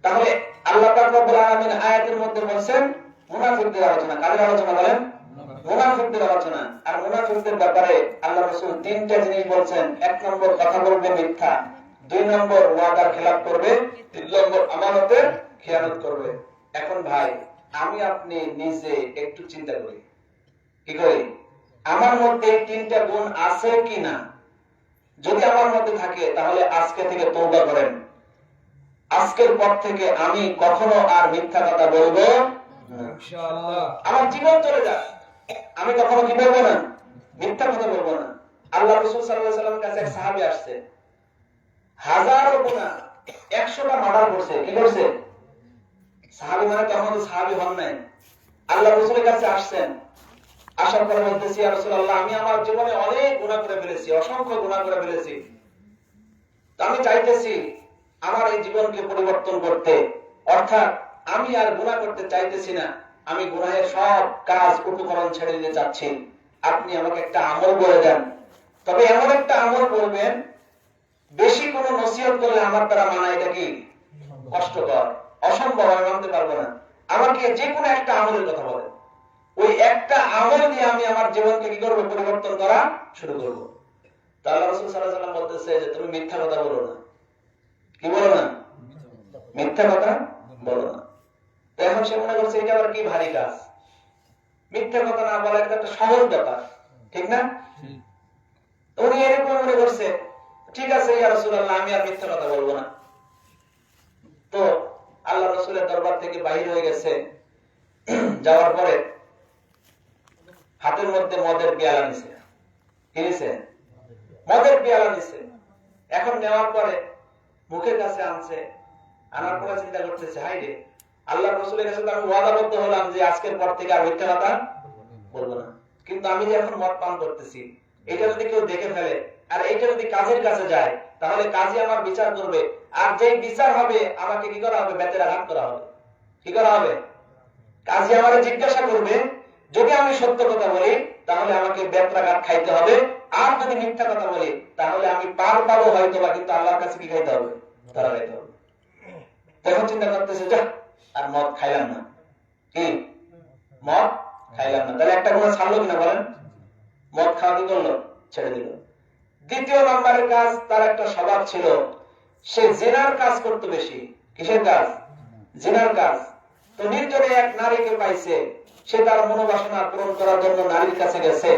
তাহলে আল্লাহ পাক রব্বুল আলামিন আয়াতের মধ্যে বলেন মুনাফিকদের আলোচনা। কাদের আলোচনা বলেন? মুনাফিকদের আলোচনা। আর মুনাফিকদের ব্যাপারে আল্লাহ রাসূল 3টা জিনিস বলছেন। 1 নম্বর কথা বলবে মিথ্যা, 2 নম্বর ওয়াদার খেলাপ করবে, 3 নম্বর আমানতের খেয়ানত করবে। এখন ভাই, আমি আপনি নিজে একটু চিন্তা করি, কি করি? আমার মধ্যে এই 3টা গুণ আছে কিনা? যদি আমার মধ্যে থাকে তাহলে আজকে থেকে তওবা করেন। আজকের পর থেকে আমি কখনো আর মিথ্যা কথা বলবো না। ইনশাআল্লাহ আমার জীবন চলে যাক, আমি কখনো কি বলবো না? মিথ্যা কথা বলবো না। আল্লাহ রাসূল সাল্লাল্লাহু আলাইহি ওয়াসাল্লামের কাছে এক সাহাবী আসছে, হাজারো গুনাহ, 100টা মার্ডার করছে। কি করছে? সাহাবী মানে তখন তো সাহাবী হন নাই। আল্লাহ রাসূলের কাছে আসছেন, আসার পরে বলতেছি, ইয়া রাসূলুল্লাহ, আমি আমার জীবনে অনেক গুনাহ করে ফেলেছি, অসংখ্য গুনাহ করে ফেলেছি। তো আমি চাইতেছি আমার এই জীবনকে পরিবর্তন করতে, অর্থাৎ আমি আর গুনাহ করতে চাইতেছি না, আমি গুনাহের সব কাজ উপকরণ ছেড়ে দিতে চাচ্ছি। আপনি আমাকে একটা আমল বলে দেন। তবে এমন একটা আমল বলবেন, বেশি কোনো নসিহত করলে আমার দ্বারা মানা এটা কি কষ্টকর, অসম্ভব, আমি মানতে পারবো না। আমাকে যে কোনো একটা আমলের কথা বলেন, ওই একটা আমল দিয়ে আমি আমার জীবনকে কি করবো? পরিবর্তন করা শুরু করবো। তা আল্লাহ রাসূল সাল্লাল্লাহু আলাইহি ওয়াসাল্লাম বলতেছে যে তুমি মিথ্যা কথা বলো না। কি বলো না? মিথ্যা কথা বলো না। তো এখন সে মনে করছে এটা আবার কি ভারী কাজ, মিথ্যা কথা না বলা এটা একটা সহজ ব্যাপার, ঠিক না? উনি এরকম মনে করছে, ঠিক আছে ইয়া রাসূলুল্লাহ, আমি আর মিথ্যা কথা বলবো না। তো আল্লাহ রাসূলের দরবার থেকে বাহির হয়ে গেছে, যাওয়ার পরে হাতের মধ্যে মদের পেয়ালা নিছে। কি নিছে? মদের পেয়ালা নিছে। এখন নেওয়ার পরে মুখের কাছে আনছে, আনার পরে চিন্তা করতেছে, হাই রে, আল্লাহ রাসূলের কাছে তো আমি ওয়াদাবদ্ধ হলাম যে আজকের পর থেকে আর মিথ্যা কথা বলবো না। কিন্তু আমি যে এখন মদ পান করতেছি, এটা যদি কেউ দেখে ফেলে আর এটা যদি কাজের কাছে যায়, তাহলে কাজী আমার বিচার করবে। আর যেই বিচার হবে আমাকে কি করা হবে? বেতের আঘাত করা হবে। কি করা হবে? কাজী আমাকে জিজ্ঞাসা করবে, যদি আমি সত্য কথা বলি তাহলে আমাকে বেত্রাঘাত খাইতে হবে, আর যদি মিথ্যা কথা বলি তাহলে আমি পার পাবো হয়তো বা, কিন্তু আল্লাহর কাছে কি খাইতে হবে? তারা খাইতে হবে। তখন চিন্তা করতেছে, যা আর মদ খাইলাম না। কি মদ খাইলাম না, তাহলে একটা গুনাহ ছাড়লো কিনা বলেন? মদ খাওয়া কি করলো? ছেড়ে দিল। দ্বিতীয় নম্বরের কাজ, তার একটা স্বভাব ছিল, সে জিনার কাজ করতে বেশি। কিসের কাজ? জিনার কাজ। তো নির্জনে এক নারীকে পাইছে, সে তার মনোবাসনা পূরণ করার জন্য নারীর কাছে গেছে।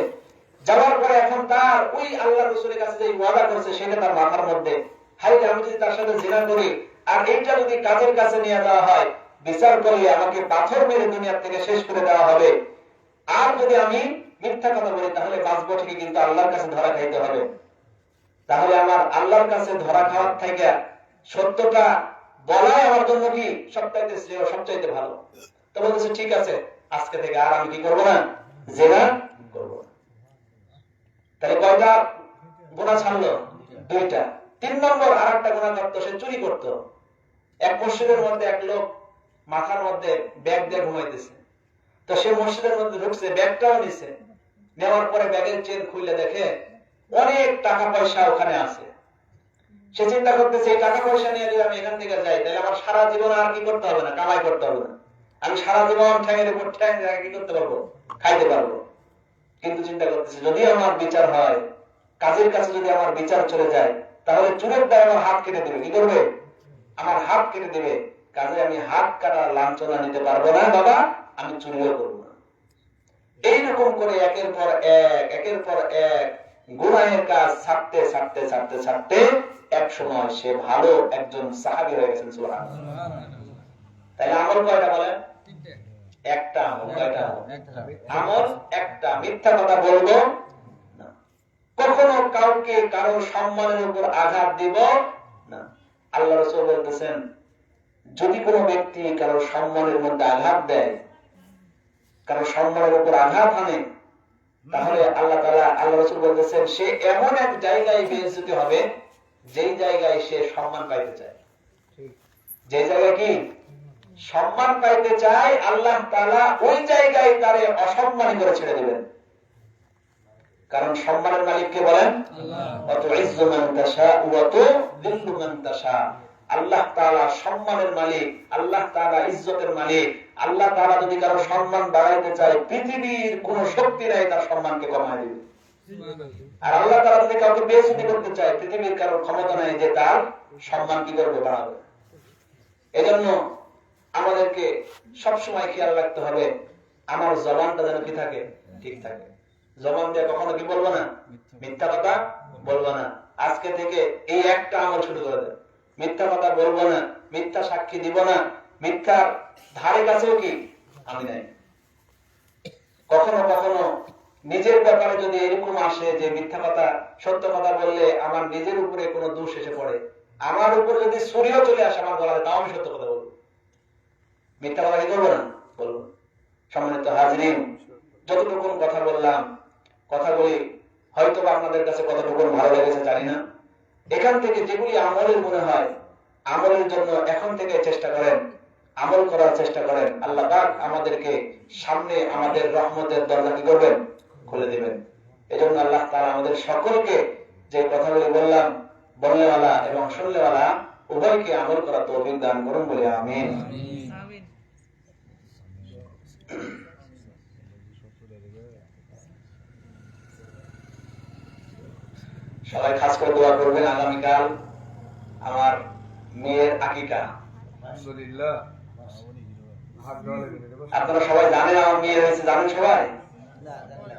যাওয়ার পরে এখন তার ওই আল্লাহ রাসূলের কাছে যে ওয়াদা করেছে সেটা তার মাথার মধ্যে, হাই আমি যদি তার সাথে জিনা করি আর এইটা যদি কাজের কাছে নিয়ে যাওয়া হয়, বিচার করলে আমাকে পাথর মেরে দুনিয়া থেকে শেষ করে দেওয়া হবে। আর যদি আমি মিথ্যা কথা বলি তাহলে বাঁচবো ঠিকই, কিন্তু আল্লাহর কাছে ধরা খাইতে হবে। তাহলে আমার আল্লাহর কাছে ধরা খাওয়ার থেকে সত্যটা বলাই আমার জন্য কি সবচাইতে শ্রেয়, সবচাইতে ভালো। তো বলতেছে ঠিক আছে, আজকে থেকে আর আমি কি করবো না, জিনা করবো না। তাহলে কয়টা গুনাহ ছাড়লো? দুইটা। 3 নম্বর আর একটা গুনাহ করতো, সে চুরি করতো। এক মসজিদের মধ্যে এক লোক মাথার মধ্যে ব্যাগ দিয়ে ঘুমাইতেছে। তো সে মসজিদের মধ্যে ঢুকছে, ব্যাগটাও নিছে। নেওয়ার পরে ব্যাগের চেন খুলে দেখে অনেক টাকা পয়সা ওখানে আছে। সে চিন্তা করতেছে এই টাকা পয়সা নিয়ে যদি আমি এখান থেকে যাই তাহলে আমার সারা জীবন আর কি করতে হবে না, কামাই করতে হবে না। আমি সারা জীবন ঠ্যাঙের উপর ঠ্যাং কি করতে পারবো, খাইতে পারবো। কিন্তু চিন্তা করতেছে যদি আমার বিচার হয়, কাজের কাছে যদি আমার বিচার চলে যায়, তাহলে চুরের দায় আমার হাত কেটে দেবে। কি করবে? আমার হাত কেটে দেবে। কাজে আমি হাত কাটার লাঞ্ছনা নিতে পারবো না বাবা, আমি চুরিও করবো না। এইরকম করে একের পর এক গুনাহের কাজ ছাড়তে ছাড়তে ছাড়তে ছাড়তে এক সময় সে ভালো একজন সাহাবী হয়ে গেছেন। সুবহানাল্লাহ। তাহলে আমল কয়টা বলেন? একটা আমল। কয়টা আমল? একটা। মিথ্যা কথা বলবো না, কখনো কাউকে কারো সম্মানের উপর আঘাত দিব না। আল্লাহ রাসূল বলতেছেন যদি কোনো ব্যক্তি কারো সম্মানের মধ্যে আঘাত দেয়, কারো সম্মানের উপর আঘাত আনে, তাহলে আল্লাহ রাসূল বলতেছেন সে এমন এক জায়গায় বেইজ্জতি হবে যেই জায়গায় সে সম্মান পাইতে চায়। যে জায়গায় কি সম্মান পাইতে চায়, আল্লাহ তাআলা ওই জায়গায় তারে অসম্মানী করে ছেড়ে দিবেন। কারণ সম্মানের মালিক কে বলেন? আল্লাহ। ওয়াতুইজ্জু মান তাশা ওয়া তুযিল্লু মান তাশা। আল্লাহ তাআলা সম্মানের মালিক, আল্লাহ তাআলা ইজ্জতের মালিক। আল্লাহ তাআলা যদি কারো সম্মান বাড়াইতে চায়, পৃথিবীর কোন শক্তি নাই তার সম্মানকে কমায় দিবে। আর আল্লাহ তাআলা যদি কাউকে বেইজ্জতি করতে চায়, পৃথিবীর কারো ক্ষমতা নাই যে তার সম্মান কি করবে, বাড়াবে। এজন্য আমাদেরকে সব সময় খেয়াল রাখতে হবে আমার জবানটা যেন কি থাকে, ঠিক থাকে। জবান দিয়ে কখনো কি বলবো না, মিথ্যা কথা বলবো না। আজকে থেকে এই একটা আমল শুরু করে দেন, মিথ্যা কথা বলবো না, মিথ্যা সাক্ষী দিব না, মিথ্যার ধারে কাছেও কি আমি নাই। কখনো কখনো নিজের ব্যাপারে যদি এরকম আসে যে মিথ্যা কথা, সত্য কথা বললে আমার নিজের উপরে কোনো দোষ এসে পড়ে, আমার উপরে যদি ছুরিও চলে আসে আমার গলায়, তাও আমি সত্য কথা বলবো। মিথ্যা কথা কি করবো না, বলবো। সম্মানিত হাজরিন, যতটুকু কথা বললাম, কথাগুলি হয়তো আপনাদের কাছে কতটুকু ভালো লেগেছে জানি না। এখান থেকে যেগুলি আমলের মনে হয়, আমলের জন্য এখন থেকে চেষ্টা করেন, আমল করার চেষ্টা করেন। আল্লাহ পাক আমাদেরকে সামনে আমাদের রহমতের দরজা কি করবেন, খুলে দিবেন। এজন্য আল্লাহ তাআলা আমাদের সকলকে যে কথাগুলি বললাম, বলনেওয়ালা এবং শুননেওয়ালা উভয়কে আমল করার তৌফিক দান করুন বলে আমিন। সবাই খাস করে দোয়া করবেন। আগামীকাল আমার মেয়ের আকিকা। আপনারা সবাই জানেন আমার মেয়ে হয়েছে, জানেন সবাই?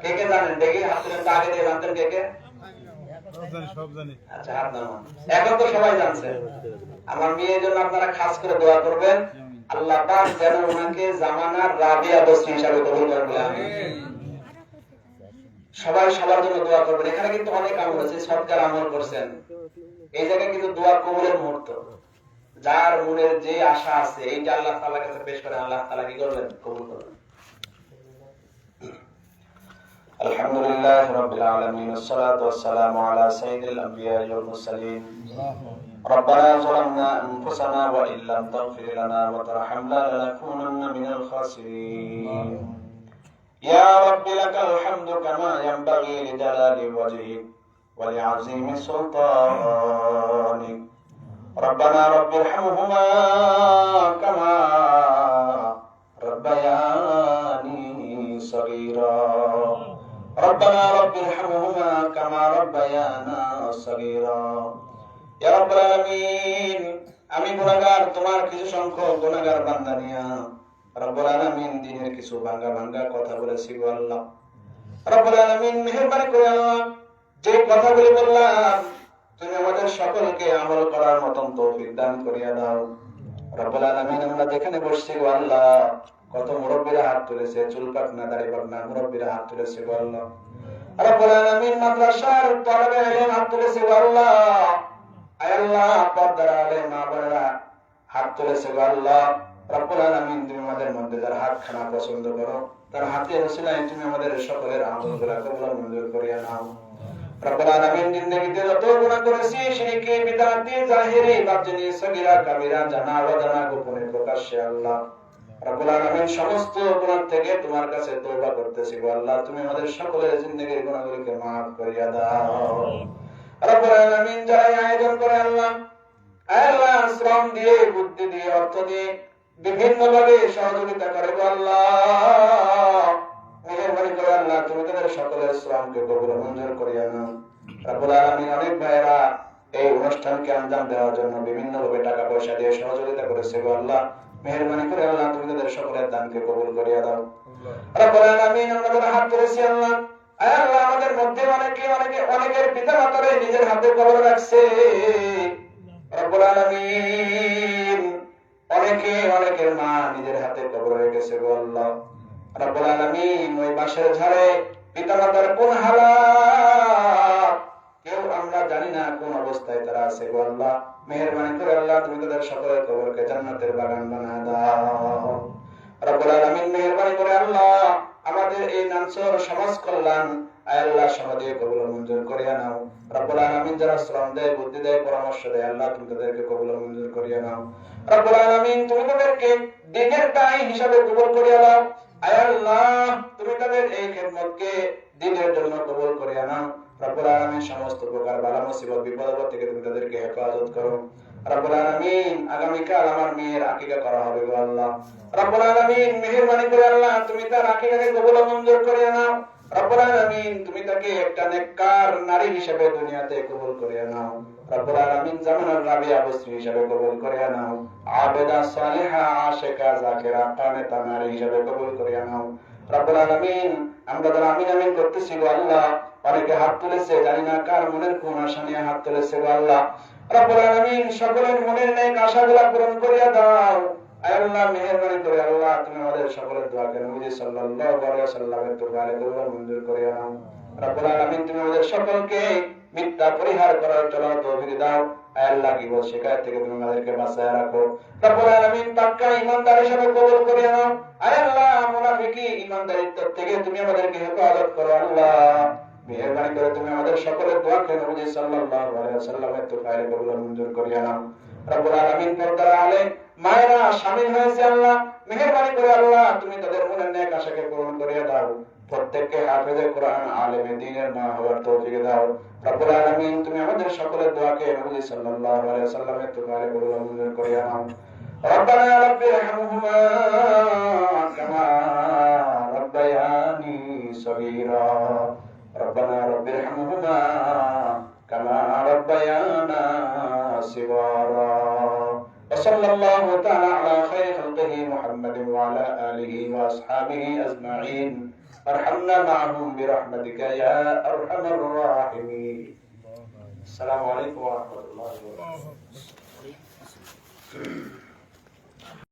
কে কে জানেন দেখি হাত তুলেন, আগে দিয়ে জানতেন কে কে? আচ্ছা, হাত নামান। এখন তো সবাই জানছে। আমার মেয়ের জন্য আপনারা খাস করে দোয়া করবেন, আল্লাহ পাক যেন ওনাকে জামানার রাবিয়া বসরি হিসাবে কবুল করেন বলে আমিন। সবাই সবার জন্য দোয়া করবেন। এখানে কিন্তু অনেক আমল আছে, সরকার আমল করছেন, এই জায়গায় কিন্তু দোয়া কবুলের মুহূর্ত। যার মনের যে আশা আছে এইটা আল্লাহ তাআলার কাছে পেশ করে, আল্লাহ তাআলা কি করবেন, কবুল করবেন। আলহামদুলিল্লাহ রাব্বিল আলামিন, ওয়াসসালাতু ওয়াসসালামু আলা সাইয়্যিদিল আমবিয়া ওয়াল মুরসালিন। ربنا ظلمنا أنفسنا وإن لم تغفر لنا وترحمنا لنكونن من الخاسرين. يا رب لك الحمد كما ينبغي لجلال وجهك ولعظيم سلطانك. ربنا رب ارحمهما كما ربياني صغيرا. ربنا رب ارحمهما كما ربيانا صغيرا. ইয়া রাব্বুল আলামিন, আমি গুনাহগার, তোমার কিছু সংখ্যক গুনাহগার বান্দা নিয়া রব্বুল আলামিন দিনের কিছু ভাঙা ভাঙা কথা বলেছি গো আল্লাহ। রব্বুল আলামিন মেহেরবানি করে আল্লাহ, যে কথাগুলি বললাম তুমি আমাদের সকলকে আমল করার মতন তৌফিক দান করিয়া দাও। রব্বুল আলামিন, আমরা যেখানে বসছি গো আল্লাহ, কত মুরব্বীরা হাত তুলেছে, চুল কাটনা দাড়ি কাটনা মুরব্বীরা হাত তুলেছে গো আল্লাহ। রব্বুল আলামিন, মাদ্রাসার তালেবে ইলম হাত তুলেছে গো আল্লাহ। আয় আল্লাহ, পর্দার আলেম মা বোনেরা হাত তুলেছে গো আল্লাহ। রব্বুল আলামিন, তুমি আমাদের মধ্যে যার হাত খানা পছন্দ করো, তার হাতের উসিলায় তুমি আমাদের সকলের আমলগুলো কবুল মঞ্জুর করিয়া নাও। রব্বুল আলামিন, জিন্দেগিতে যত গুনাহ করেছি, শিরকি বিদআতি জাহিরি বাতিনি সগীরা কাবীরা জানা অজানা গোপনে প্রকাশ্যে আল্লাহ রব্বুল আলামিন, সমস্ত গুনাহ থেকে তোমার কাছে তওবা করতেছি গো আল্লাহ। তুমি আমাদের সকলের জিন্দেগির গুনাহগুলোকে maaf করিয়া দাও। রব্বুল আলামিন, যারা আয়োজন করে আল্লাহ, আল্লাহ শ্রম দিয়ে, বুদ্ধি দিয়ে, অর্থ দিয়ে বিভিন্ন ভাবে সহযোগিতা করে গো আল্লাহ, মেহেরবানি করে আল্লাহ তুমি তাদের সকলের শ্রমকে কবুল মঞ্জুর করিয়া নাও। রব্বুল আলামিন, অনেক ভাইয়েরা এই অনুষ্ঠানকে আঞ্জাম দেওয়ার জন্য বিভিন্ন ভাবে টাকা পয়সা দিয়ে সহযোগিতা করেছে গো আল্লাহ, মেহেরবানি করে আল্লাহ তুমি তাদের সকলের দানকে কবুল করিয়া দাও। রব্বুল আলামিন, আমরা যারা হাত তুলেছি আল্লাহ, আল্লাহ আমাদের মধ্যে অনেকের পিতা মাতারা নিজের হাতে কবর রাখছে। রব্বুল আলামিন, অনেকের মা নিজের হাতে কবর রেখেছে গো আল্লাহ। রব্বুল আলামিন, ওই বাঁশের ঝাড়ে পিতামাতার কোন হালাত কেউ আমরা জানি না, কোন অবস্থায় তারা আছে গো আল্লাহ। মেহেরবানি করে আল্লাহ তুমি তাদের সকলের কবরকে জান্নাতের বাগান বানায় দাও। রব্বুল আলামিন, মেহেরবানি করে আল্লাহ আমাদের এই নানসর সমাজ কল্যাণ আল্লাহ সমাজে কবুল মঞ্জুর করিয়া নাও। রব্বুল আলামিন, যারা শ্রম দেয়, বুদ্ধি দেয়, পরামর্শ দেয়, আল্লাহ তুমি তাদেরকে কবুল মঞ্জুর করিয়া নাও। রব্বুল আলামিন, তুমি তাদেরকে দ্বীনের দায়ী হিসাবে কবুল করিয়া নাও। আয় আল্লাহ, তুমি তাদের এই খেদমতকে দ্বীনের জন্য কবুল করিয়া নাও। রব্বুল আলামিন, সমস্ত প্রকার বালা মুসিবত বিপদ থেকে তুমি তাদেরকে হেফাজত করো। রব্বুল আলামিন, আগামীকাল আমার মেয়ের আকিকা করা হবে গো আল্লাহ। রব্বুল আলামিন, মেহেরবানি করে আল্লাহ তুমি তার আকিকাকে কবুল মঞ্জুর করিয়া নাও। রব্বুল আলামিন, তুমি তাকে একটা নেককার নারী হিসেবে দুনিয়াতে কবুল করিয়া নাও। রব্বুল আলামিন, জামানার রাবিয়া বস্ত্রী হিসেবে কবুল করিয়া নাও। আবেদা সালিহা আশিকা জাকিরা কানেতা নারী হিসেবে কবুল করিয়া নাও। রব্বুল আলামিন, আমরা যারা আমিন আমিন করতেছি গো আল্লাহ, অনেকে হাত তুলেছে, জানি না কার মনের কোন আশা নিয়ে হাত তুলেছে গো আল্লাহ। রব্বুল আলামিন, সকলের মনের নেক আশাগুলো পূরণ করিয়া দাও। আয় আল্লাহ, মেহেরবানি করে আল্লাহ তুমি আমাদের সকলের দোয়াকে নবী সাল্লাল্লাহু আলাইহি ওয়াসাল্লামের দরবারে কবুল মঞ্জুর করিয়া নাও। রব্বুল আলামিন, তুমি আমাদের সকলকে মিথ্যা পরিহার করার চলার তৌফিক দাও। আয় আল্লাহ, কি বল শিকায়ত থেকে তুমি আমাদেরকে বাঁচায় রাখো। রব্বুল আলামিন, পাক্কা ঈমানদার হিসেবে কবুল করিয়া নাও। আয় আল্লাহ, মুনাফিকি ঈমানদারিত্ব থেকে তুমি আমাদেরকে হেফাজত করো আল্লাহ। মেহেরবানি করে তুমি আমাদের সকলের দোয়াকে নবী সাল্লাল্লাহু আলাইহি ওয়াসাল্লামের দরবারে কবুল মঞ্জুর করিয়া নাও। রব্বুল আলামিন, পর্দার আলে মায়েরা শামিল হয়েছে আল্লাহ, মেহেরবানি করে আল্লাহ তুমি তাদের মনের নেক আশাকে পূরণ করিয়া দাও। প্রত্যেককে হাফেজে কোরআন, আলেমে দ্বীনের মা হওয়ার তৌফিক দাও। রব্বুল আলামিন, তুমি আমাদের সকলের দোয়াকে নবী সাল্লাল্লাহু আলাইহি ওয়াসাল্লামের দরবারে কবুল মঞ্জুর করিয়া নাও। রব্বানা রাব্বিরহামহুমা কামা রাব্বায়ানি সগীরা। রব্বানা রাব্বিরহামহুমা কামা রাব্বায়ানা সিগারা। وصلى الله تعالى على خير خلقه محمد وعلى آله وأصحابه أجمعين. ارحمنا معهم برحمتك يا أرحم الراحمين. السلام عليكم ورحمة الله وبركاته.